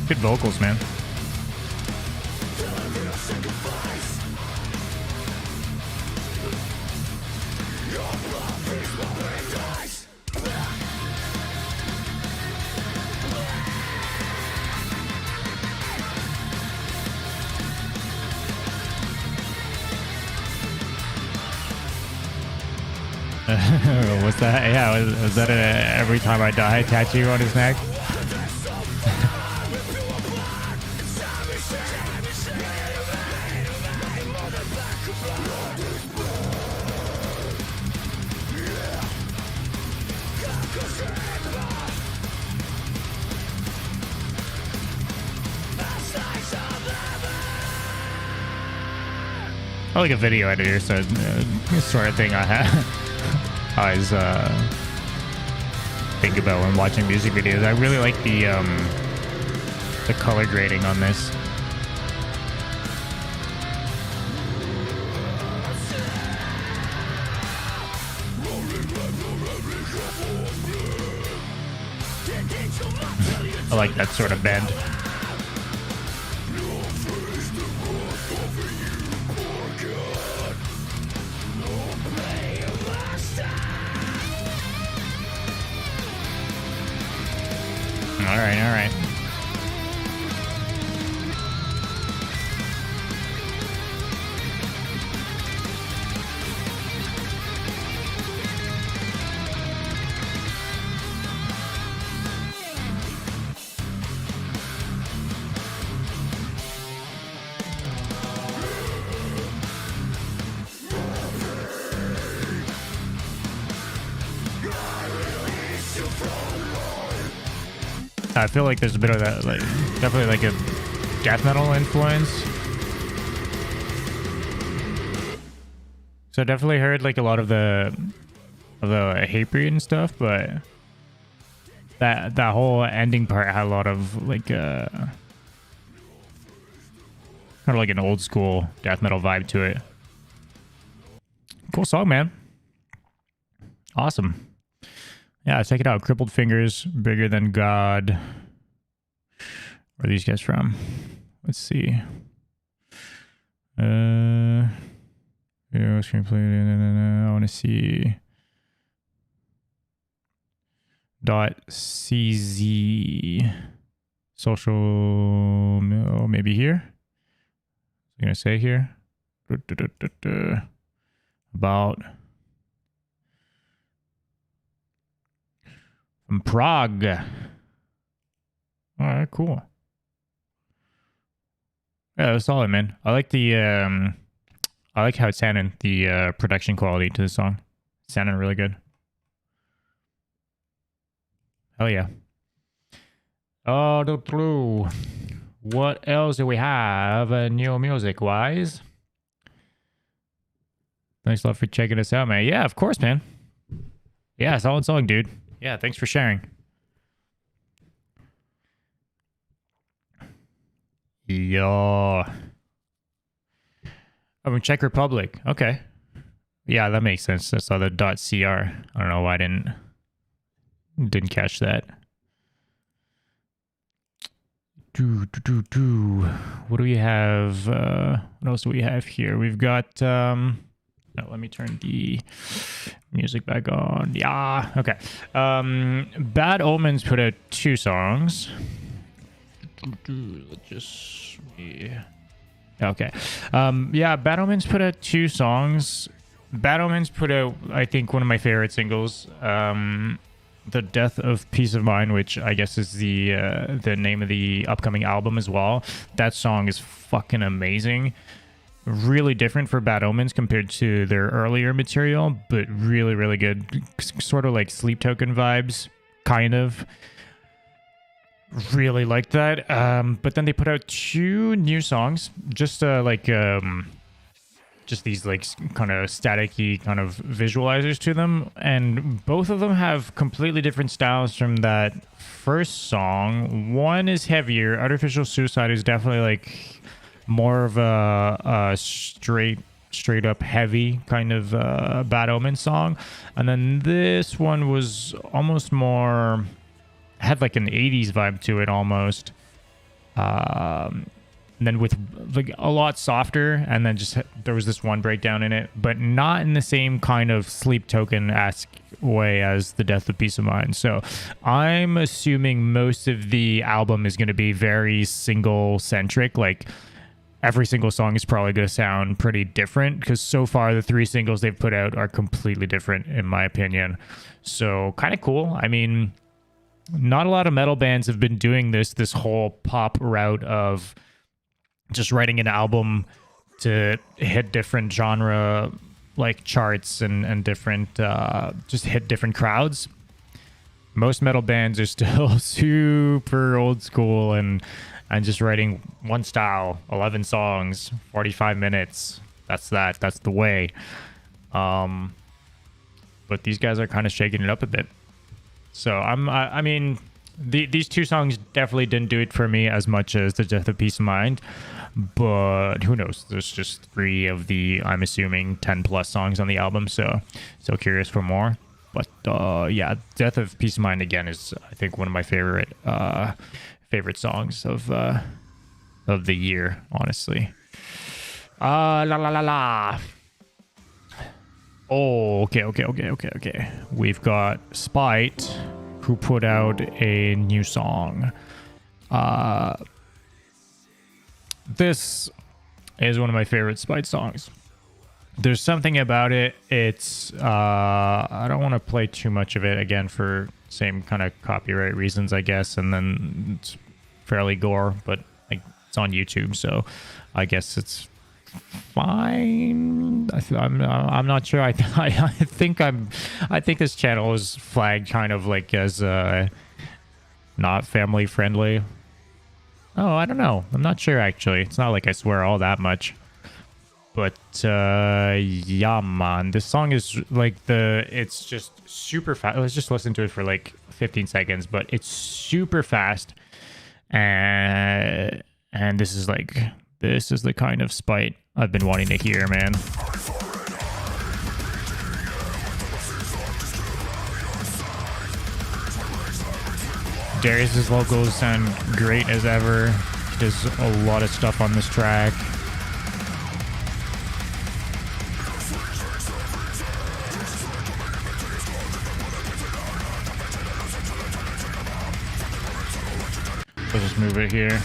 Good vocals, man. What's that? Yeah, was that a every time I die tattoo on his neck? I like a video editor, so this sort of thing I always think about when watching music videos. I really like the color grading on this. I like that sort of bend. All right. I feel like there's a bit of that, like, definitely like a death metal influence. So I definitely heard like a lot of the Hatebreed and stuff, but that whole ending part had a lot of like kind of like an old school death metal vibe to it. Cool song, man. Awesome. Yeah, check it out. Crippled Fingers, Bigger Than God. Where are these guys from? Let's see. Yeah, screenplay. I want to see. .cz. Social. Oh, maybe here. I'm gonna say here. About. From Prague. All right, cool. Yeah, that's solid, man. I like the I like how it sounded, the production quality to the song. It sounded really good. Hell yeah. Oh, the blue. What else do we have new music wise? Thanks a lot for checking us out, man. Yeah, of course, man. Yeah, solid song, dude. Yeah, thanks for sharing. Yo. I'm in Czech Republic. Okay. Yeah, that makes sense. I saw the .cr. I don't know why I didn't catch that. What do we have? What else do we have here? We've got no, let me turn the music back on. Yeah, okay. Bad Omens put out 2 songs. Okay. Yeah, Bad Omens put out 2 songs. Bad Omens put out, I think, one of my favorite singles. The Death of Peace of Mind, which I guess is the name of the upcoming album as well. That song is fucking amazing. Really different for Bad Omens compared to their earlier material, but really, really good. Sort of like Sleep Token vibes, kind of. Really like that. But then they put out 2 new songs, just just these like kind of staticky kind of visualizers to them, and both of them have completely different styles from that first song. One is heavier. Artificial Suicide is definitely like more of a straight up heavy kind of Bad Omen song, and then this one was almost more, had like an 80s vibe to it almost. And then with like a lot softer, and then just there was this one breakdown in it, but not in the same kind of Sleep Token-esque way as The Death of Peace of Mind. So I'm assuming most of the album is going to be very single-centric. Like every single song is probably going to sound pretty different, because so far the 3 singles they've put out are completely different in my opinion. So kind of cool. I mean, not a lot of metal bands have been doing this whole pop route of just writing an album to hit different genre like charts and different just hit different crowds. Most metal bands are still super old school and just writing one style, 11 songs, 45 minutes. That's the way. But these guys are kind of shaking it up a bit. So I mean, these 2 songs definitely didn't do it for me as much as The Death of Peace of Mind. But who knows? There's just 3 of the, I'm assuming, 10 plus songs on the album. So curious for more. But yeah, Death of Peace of Mind again is, I think, one of my favorite songs of the year, honestly. La la la la. Oh, okay. We've got Spite, who put out a new song. This is one of my favorite Spite songs. There's something about it. It's I don't want to play too much of it again for same kind of copyright reasons, I guess, and then it's fairly gore, but like it's on YouTube, so I guess it's fine. I'm not sure. I think this channel is flagged kind of like as not family friendly. Oh, I don't know. I'm not sure actually. It's not like I swear all that much. But yeah, man, this song is like it's just super fast. Let's just listen to it for like 15 seconds, but it's super fast. And this is the kind of Spite I've been wanting to hear, man. Darius's vocals sound great as ever. There's a lot of stuff on this track. Let's just move it here.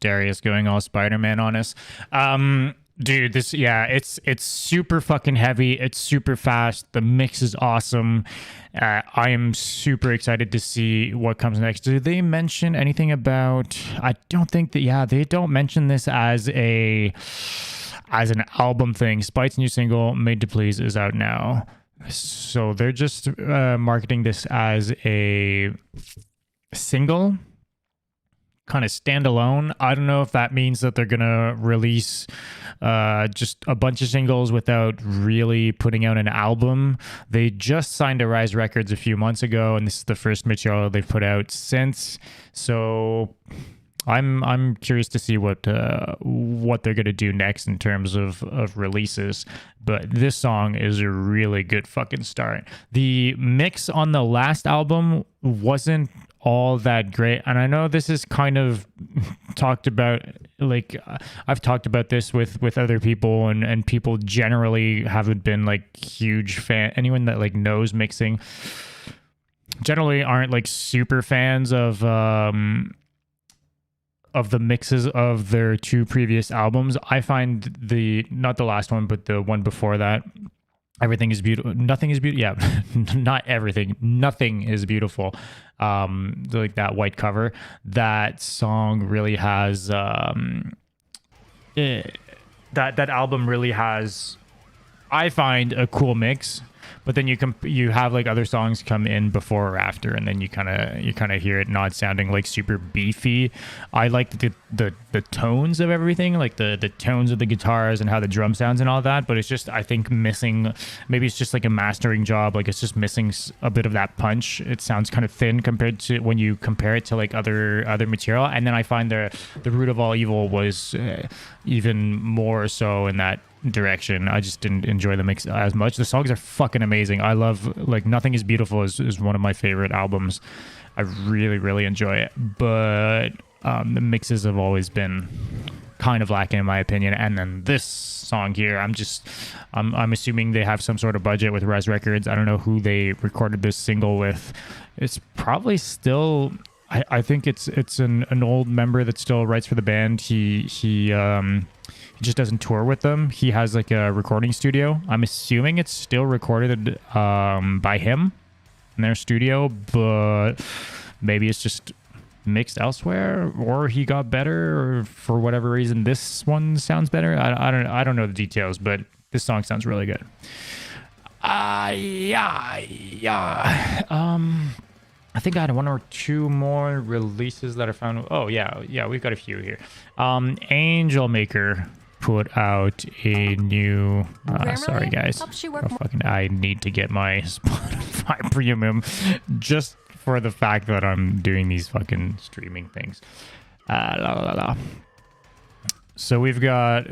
Darius going all Spider-Man on us. Dude, this, yeah, it's super fucking heavy. It's super fast. The mix is awesome. I am super excited to see what comes next. Do they mention anything about, I don't think that, yeah, they don't mention this as an album thing. Spite's new single, Made to Please, is out now. So they're just marketing this as a single, kind of standalone. I don't know if that means that they're gonna release just a bunch of singles without really putting out an album. They just signed to Rise Records a few months ago, and this is the first material they've put out since. So I'm curious to see what they're gonna do next in terms of releases. But this song is a really good fucking start. The mix on the last album wasn't all that great, and I know this is kind of talked about, like I've talked about this with other people, and people generally haven't been like huge fan. Anyone that like knows mixing generally aren't like super fans of the mixes of their two previous albums. I find not the last one, but the one before that, Everything is beautiful. Nothing is beautiful. Yeah, not everything. Nothing is beautiful. Like that white cover. That song really has. That album really has. I find a cool mix. But then you have like other songs come in before or after, and then you kind of hear it not sounding like super beefy. I like the tones of everything, like the tones of the guitars and how the drum sounds and all that. But it's just, I think, missing. Maybe it's just like a mastering job. Like it's just missing a bit of that punch. It sounds kind of thin compared to when you compare it to like other material. And then I find the Root of All Evil was even more so in that direction. I just didn't enjoy the mix as much. The songs are fucking amazing. I love, like, Nothing is Beautiful is one of my favorite albums. I really enjoy it, but the mixes have always been kind of lacking in my opinion. And then this song here, I'm assuming they have some sort of budget with Res Records. I don't know who they recorded this single with. It's probably still, I think it's an old member that still writes for the band. He just doesn't tour with them. He has like a recording studio. I'm assuming it's still recorded by him in their studio, but maybe it's just mixed elsewhere, or he got better, or for whatever reason this one sounds better. I don't know the details, but this song sounds really good. Yeah. I think I had one or two more releases that I found. Oh yeah, we've got a few here. Angelmaker put out a new sorry guys, I need to get my Spotify premium just for the fact that I'm doing these fucking streaming things. So we've got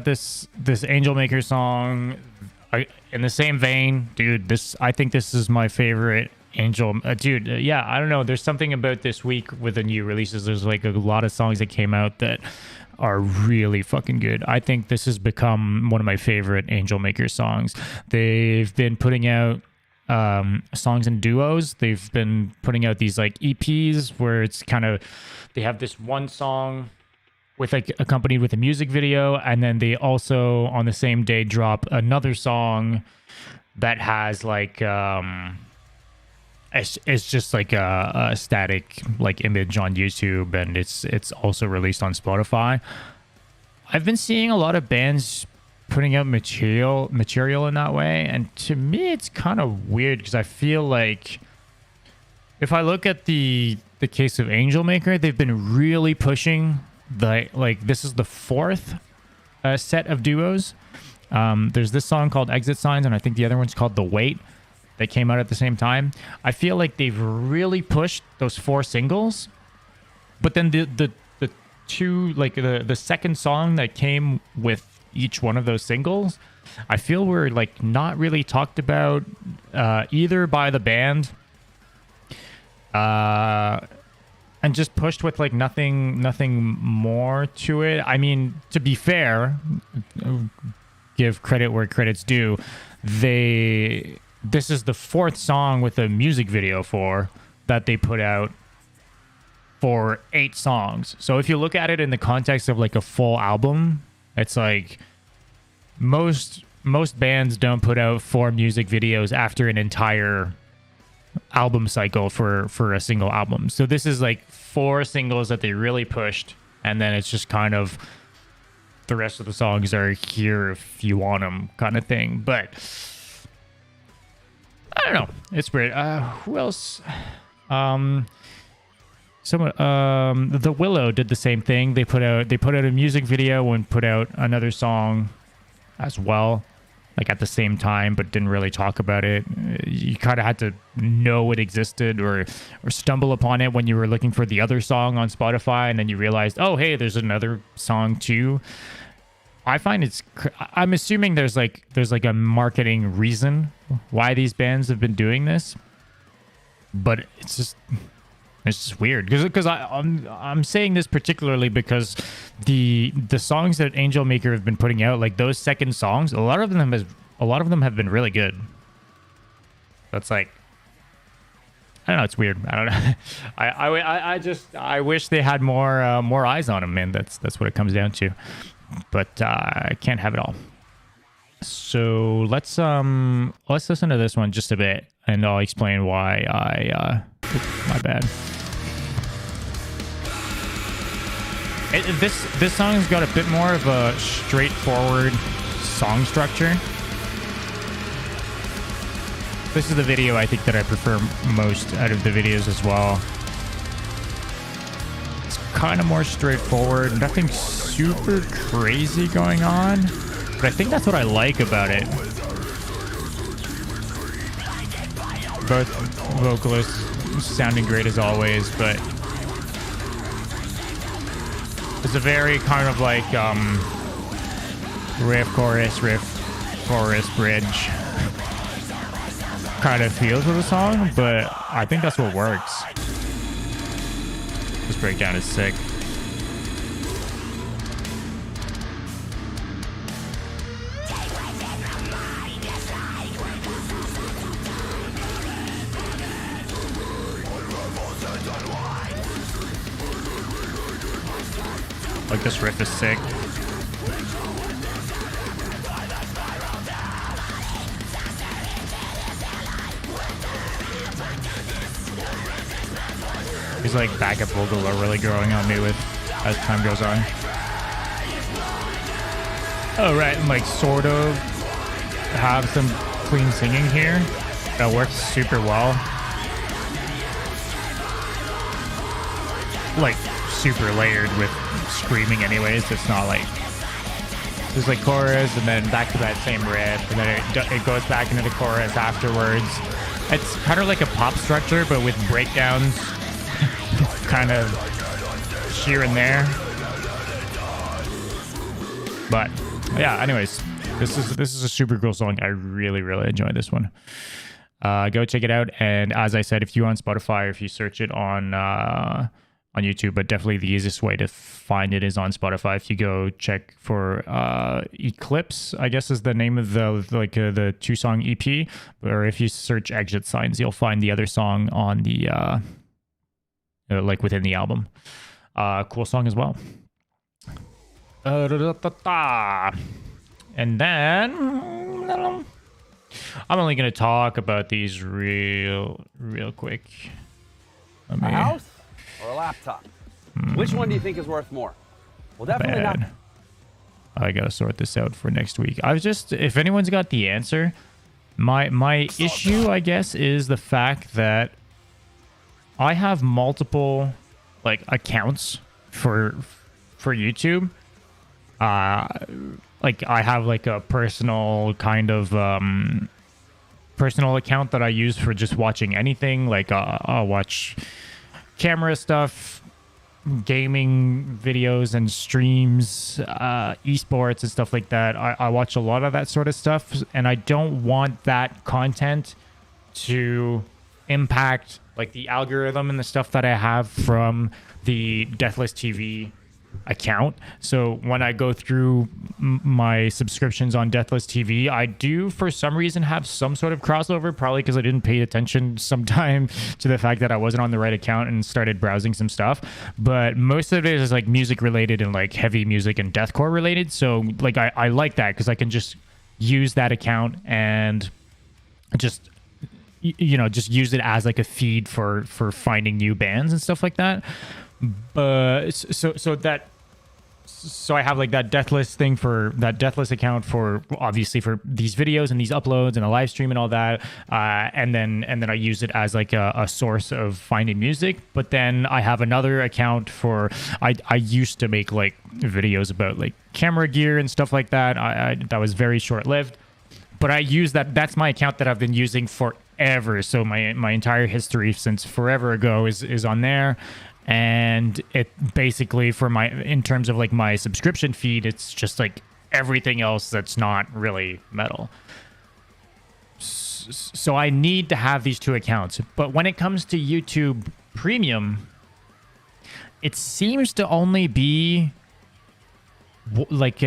this Angelmaker song in the same vein, dude. I think this is my favorite Angel, dude. Yeah, I don't know, there's something about this week with the new releases. There's like a lot of songs that came out that are really fucking good. I think this has become one of my favorite Angelmaker songs. They've been putting out songs in duos. They've been putting out these like EPs where it's kind of, they have this one song with like accompanied with a music video, and then they also on the same day drop another song that has like it's just like a static like image on YouTube, and it's also released on Spotify. I've been seeing a lot of bands putting out material in that way, and to me it's kind of weird because I feel like if I look at the case of Angelmaker, they've been really pushing like this is the fourth set of duos. There's this song called Exit Signs, and I think the other one's called The Wait. They came out at the same time. I feel like they've really pushed those 4 singles, but then the two, like the second song that came with each one of those singles, I feel were like not really talked about either by the band, and just pushed with like nothing more to it. I mean, to be fair, give credit where credit's due. This is the fourth song with a music video for that they put out for 8 songs. So if you look at it in the context of like a full album, it's like most bands don't put out 4 music videos after an entire album cycle for a single album. So this is like 4 singles that they really pushed, and then it's just kind of the rest of the songs are here if you want them kind of thing. But I don't know, it's weird. Who else? The Willow did the same thing. They put out a music video and put out another song as well, like at the same time, but didn't really talk about it. You kind of had to know it existed or stumble upon it when you were looking for the other song on Spotify, and then you realized, oh, hey, there's another song too. I'm assuming there's like a marketing reason why these bands have been doing this, but it's just weird because I'm saying this particularly because the songs that Angelmaker have been putting out, like those second songs, a lot of them have been really good. That's like, I don't know, it's weird. I don't know. I wish they had more eyes on them, man. That's what it comes down to. But I can't have it all. So let's listen to this one just a bit, and I'll explain why my bad. This song's got a bit more of a straightforward song structure. This is the video I think that I prefer most out of the videos as well. It's kind of more straightforward, nothing super crazy going on, but I think that's what I like about it. Both vocalists sounding great as always, but it's a very kind of like riff, chorus, bridge kind of feels of the song, but I think that's what works. This breakdown is sick. Like, this riff is sick. These like backup vocals are really growing on me with as time goes on. Oh right, and like sort of have some clean singing here. That works super well. Like super layered with screaming anyways. It's not like there's like chorus and then back to that same riff, and then it goes back into the chorus afterwards. It's kind of like a pop structure, but with breakdowns kind of here and there. But yeah, anyways, this is a super cool song. I really enjoy this one. Go check it out. And as I said, if you're on Spotify or if you search it on YouTube, but definitely the easiest way to find it is on Spotify. If you go check for Eclipse, I guess is the name of the 2-song EP, or if you search Exit Signs, you'll find the other song on the like within the album. Cool song as well. And then I'm only gonna talk about these real quick. A house or a laptop? Which one do you think is worth more? Well, definitely not. I gotta sort this out for next week. If anyone's got the answer, my issue, I guess, is the fact that I have multiple like accounts for YouTube. Like I have like a personal kind of personal account that I use for just watching anything. Like I'll watch camera stuff, gaming videos and streams, esports and stuff like that. I watch a lot of that sort of stuff, and I don't want that content to impact like the algorithm and the stuff that I have from the Deathless TV account. So when I go through my subscriptions on Deathless TV, I do for some reason have some sort of crossover, probably because I didn't pay attention sometime to the fact that I wasn't on the right account and started browsing some stuff. But most of it is like music related and like heavy music and deathcore related. So like I like that because I can just use that account and just just use it as like a feed for finding new bands and stuff like that. But so I have like that Deathless thing for that Deathless account for obviously for these videos and these uploads and a live stream and all that, and then I use it as like a source of finding music. But then I have another account for I used to make like videos about like camera gear and stuff like that. That was very short lived, but I use that's my account that I've been using forever. So my entire history since forever ago is on there. And it basically in terms of like my subscription feed, it's just like everything else that's not really metal. So I need to have these two accounts. But when it comes to YouTube Premium, it seems to only be like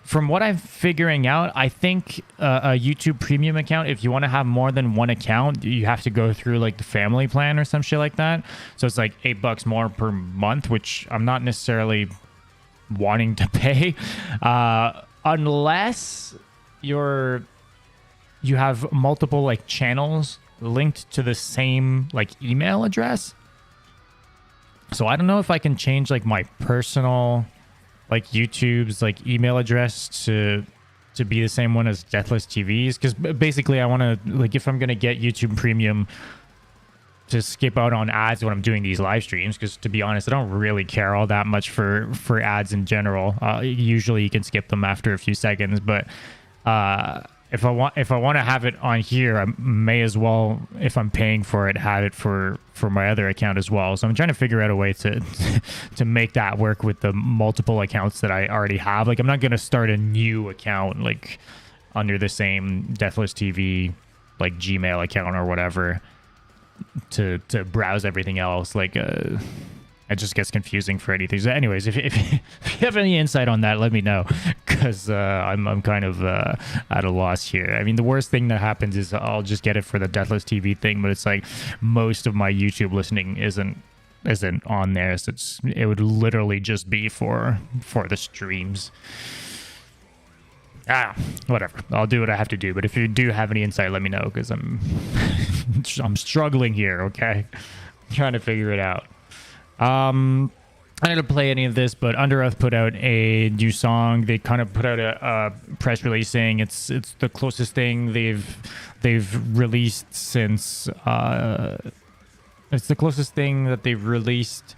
from what I'm figuring out, I think a YouTube Premium account, if you want to have more than one account, you have to go through like the family plan or some shit like that. So it's like $8 more per month, which I'm not necessarily wanting to pay, unless you have multiple like channels linked to the same like email address. So I don't know if I can change like my personal like YouTube's like email address to be the same one as Deathless TV's, because basically I want to like, if I'm gonna get YouTube Premium, to skip out on ads when I'm doing these live streams, because to be honest, I don't really care all that much for ads in general. Usually you can skip them after a few seconds, but if I want to have it on here, I may as well, if I'm paying for it, have it for my other account as well. So I'm trying to figure out a way to to make that work with the multiple accounts that I already have. Like I'm not going to start a new account like under the same Deathless TV like Gmail account or whatever to browse everything else. Like it just gets confusing for anything. So anyways, if you have any insight on that, let me know, because I'm kind of at a loss here. I mean, the worst thing that happens is I'll just get it for the Deathless TV thing, but it's like most of my YouTube listening isn't on there, so it would literally just be for the streams. Whatever. I'll do what I have to do. But if you do have any insight, let me know, because I'm struggling here. Okay, I'm trying to figure it out. I didn't play any of this, but Under Oath put out a new song. They kind of put out a press release saying it's the closest thing they've released since it's the closest thing that they've released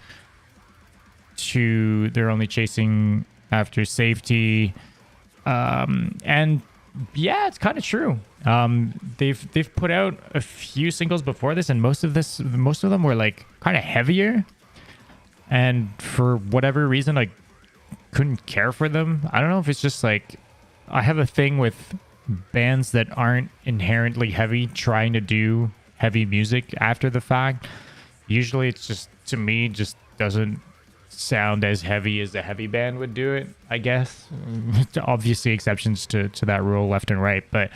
to They're Only Chasing After Safety. And yeah, it's kind of true. They've put out a few singles before this, and most of them were like kind of heavier. And for whatever reason, I couldn't care for them. I don't know if it's just like I have a thing with bands that aren't inherently heavy trying to do heavy music after the fact. Usually it's just, to me, just doesn't sound as heavy as a heavy band would do it, I guess. Obviously exceptions to that rule left and right, but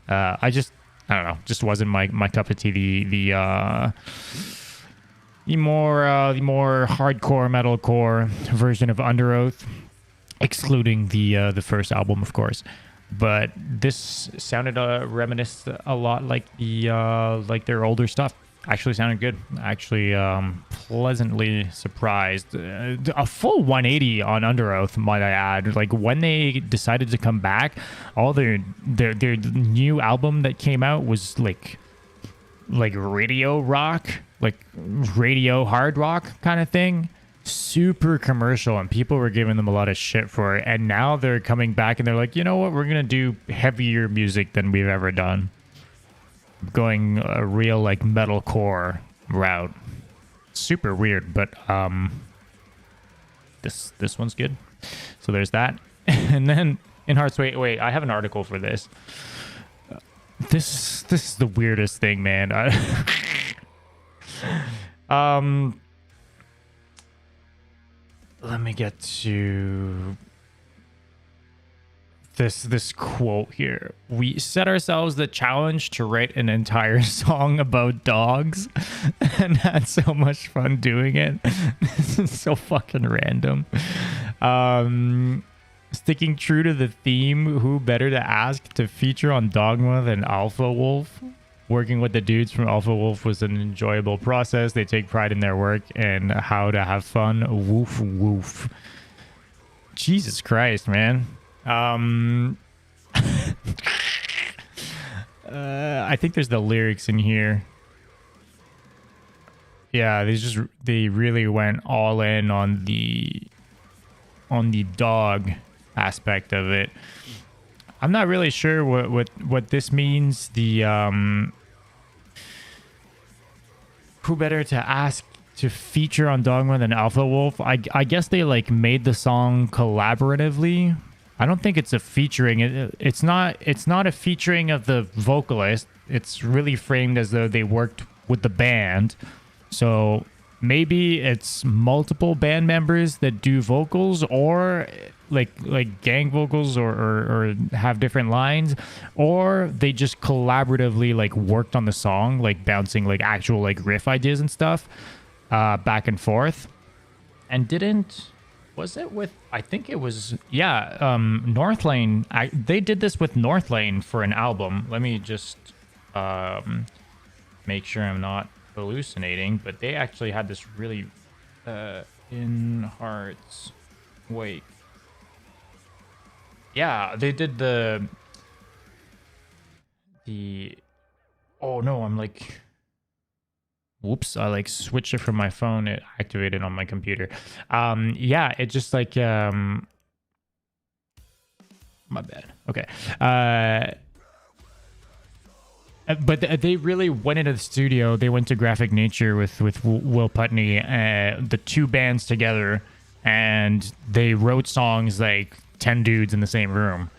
I don't know, just wasn't my cup of tea. The more hardcore metalcore version of Under Oath, excluding the first album, of course. But this sounded reminiscent a lot like like their older stuff. Actually sounded good. Actually, pleasantly surprised. A full 180 on Under Oath, might I add. Like when they decided to come back, all their new album that came out was like radio rock, like radio hard rock kind of thing. Super commercial, and people were giving them a lot of shit for it. And now they're coming back and they're like, you know what, we're gonna do heavier music than we've ever done, going a real like metalcore route. super weird, but this one's good. So there's that. And then in Hearts, wait, I have an article for this. This is the weirdest thing, man. Let me get to this quote here. We set ourselves the challenge to write an entire song about dogs and had so much fun doing it. This is so fucking random. Sticking true to the theme, who better to ask to feature on Dogma than Alpha Wolf? Working with the dudes from Alpha Wolf was an enjoyable process. They take pride in their work and how to have fun. Woof, woof. Jesus Christ, man. I think there's the lyrics in here. Yeah, they really went all in on the dog aspect of it. I'm not really sure what this means. The who better to ask to feature on Dogma than Alpha Wolf? I guess they like made the song collaboratively. I don't think it's a featuring. It's not a featuring of the vocalist. It's really framed as though they worked with the band. So maybe it's multiple band members that do vocals, or like gang vocals, or have different lines, or they just collaboratively like worked on the song, like bouncing like actual like riff ideas and stuff back and forth. And was it with, I think it was, Northlane. They did this with Northlane for an album. Let me just make sure I'm not hallucinating, but they actually had this really in Hearts Wake. Yeah, they did the oh no, I'm like, whoops, I like switched it from my phone, it activated on my computer. Yeah, it just like my bad. Okay. But they really went into the studio. They went to Graphic Nature with Will Putney, the two bands together, and they wrote songs like 10 dudes in the same room,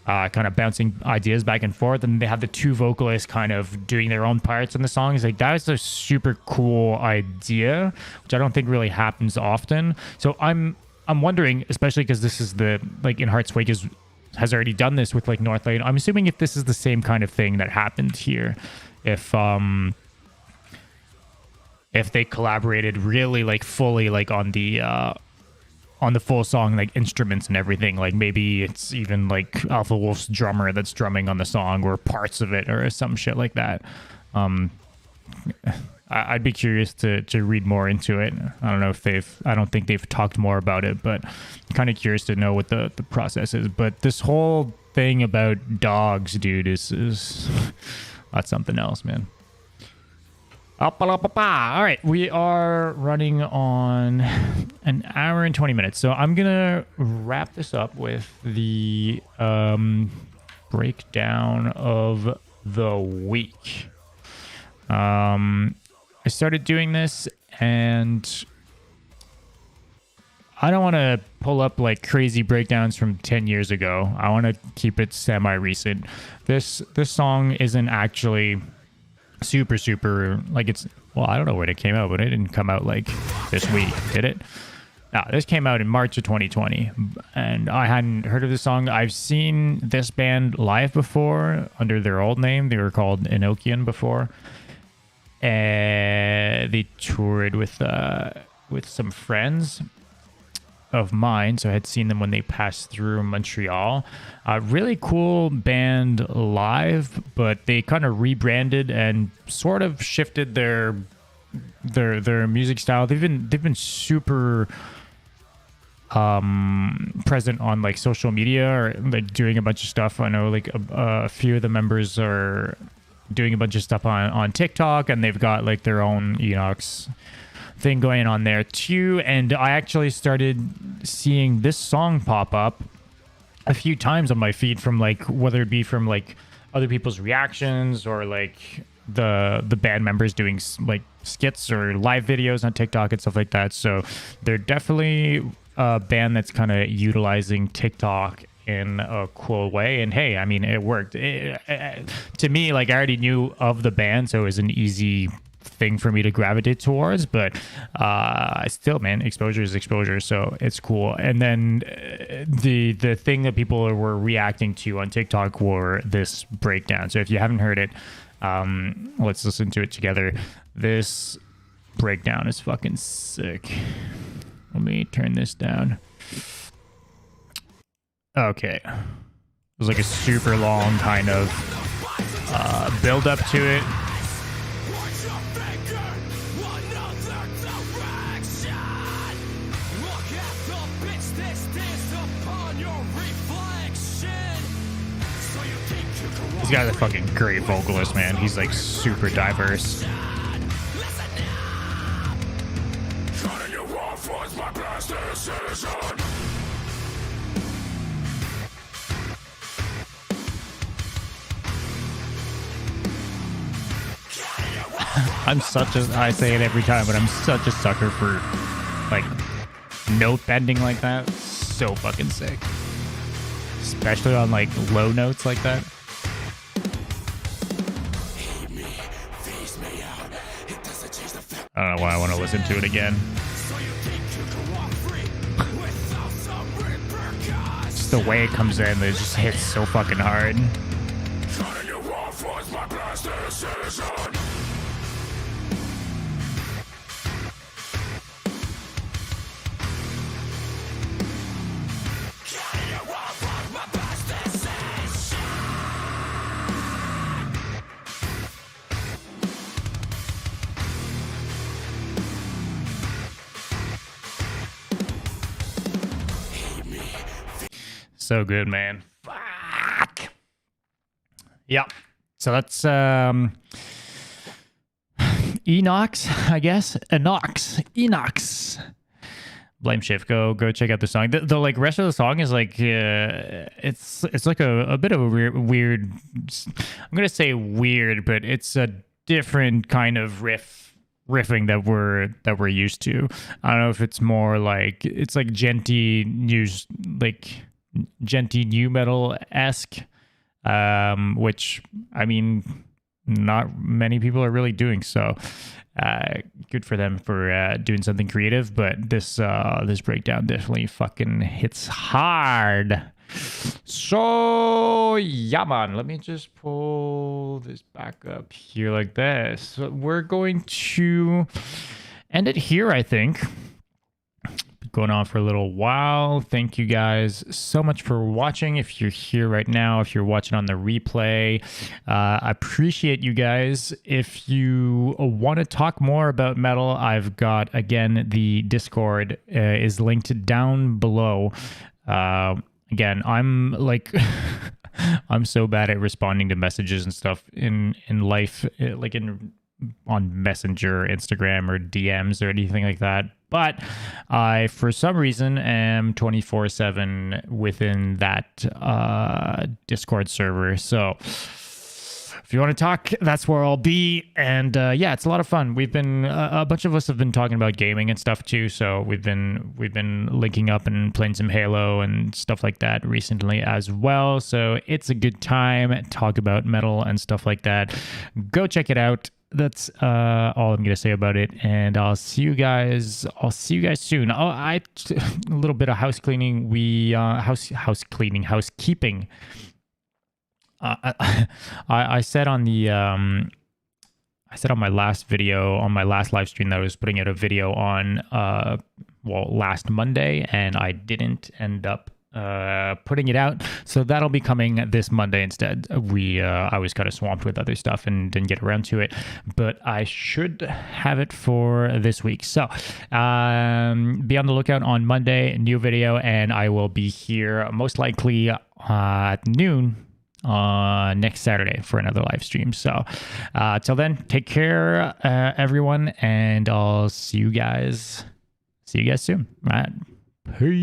kind of bouncing ideas back and forth. And they had the two vocalists kind of doing their own parts in the songs. Like, that was a super cool idea, which I don't think really happens often. So I'm wondering, especially because this is the, like, In Heart's Wake has already done this with like Northlane. I'm assuming if this is the same kind of thing that happened here, if they collaborated really like fully like on the full song, like instruments and everything, like maybe it's even like Alpha Wolf's drummer that's drumming on the song, or parts of it, or some shit like that. I'd be curious to read more into it. I don't know if I don't think they've talked more about it, but I'm kind of curious to know what the process is. But this whole thing about dogs, dude, is that's something else, man. All right, we are running on an hour and 20 minutes. So I'm going to wrap this up with the breakdown of the week. I started doing this, and I don't want to pull up like crazy breakdowns from 10 years ago. I want to keep it semi-recent. This song isn't actually super like, it's, well, I don't know when it came out, but it didn't come out like this week, did it? No, this came out in March of 2020, and I hadn't heard of the song. I've seen this band live before under their old name. They were called Enochian before. They toured with some friends of mine, so I had seen them when they passed through Montreal. Really cool band live, but they kind of rebranded and sort of shifted their music style. They've been super present on like social media, or like doing a bunch of stuff. I know like a few of the members are doing a bunch of stuff on TikTok, and they've got like their own Enox thing going on there too. And I actually started seeing this song pop up a few times on my feed, from like, whether it be from like other people's reactions, or like the band members doing like skits or live videos on TikTok and stuff like that. So they're definitely a band that's kind of utilizing TikTok in a cool way. And hey, I mean, it worked. To me, like, I already knew of the band, so it was an easy thing for me to gravitate towards, but still, man, exposure is exposure, so it's cool. And then the thing that people were reacting to on TikTok were this breakdown. So if you haven't heard it, let's listen to it together. This breakdown is fucking sick. Let me turn this down. Okay. It was like a super long kind of build up to it. This guy's a fucking great vocalist, man. He's like super diverse. I say it every time, but I'm such a sucker for like note bending like that. So fucking sick. Especially on like low notes like that. I don't know why I want to listen to it again. Just the way it comes in, it just hits so fucking hard. So good, man. Fuck. Yeah. So that's Enox, I guess. Enox. Blame Shift. Go check out the song. The like rest of the song is like it's like a bit of a weird. I'm gonna say weird, but it's a different kind of riffing that we're used to. I don't know if it's more like it's like genty new metal-esque, which I mean not many people are really doing, so good for them for doing something creative. But this breakdown definitely fucking hits hard. So yeah, man, let me just pull this back up here like this. So we're going to end it here, I think. Going on for a little while. Thank you guys so much for watching. If you're here right now, if you're watching on the replay, I appreciate you guys. If you want to talk more about metal, I've got, again, the Discord is linked down below. Again, I'm like I'm so bad at responding to messages and stuff in life, like on Messenger, Instagram, or DMs or anything like that. But I, for some reason, am 24/7 within that Discord server. So if you want to talk, that's where I'll be. And yeah, it's a lot of fun. We've been a bunch of us have been talking about gaming and stuff too. So we've been linking up and playing some Halo and stuff like that recently as well. So it's a good time. Talk about metal and stuff like that. Go check it out. That's all I'm gonna say about it, and I'll see you guys soon. A little bit of house cleaning. Housekeeping. I said on the my last video, on my last live stream, that I was putting out a video on last Monday, and I didn't end up putting it out, so that'll be coming this Monday instead. I was kind of swamped with other stuff and didn't get around to it, but I should have it for this week. So be on the lookout on Monday, new video, and I will be here most likely at noon next Saturday for another live stream. So till then, take care, everyone, and I'll see you guys soon. All right. Peace.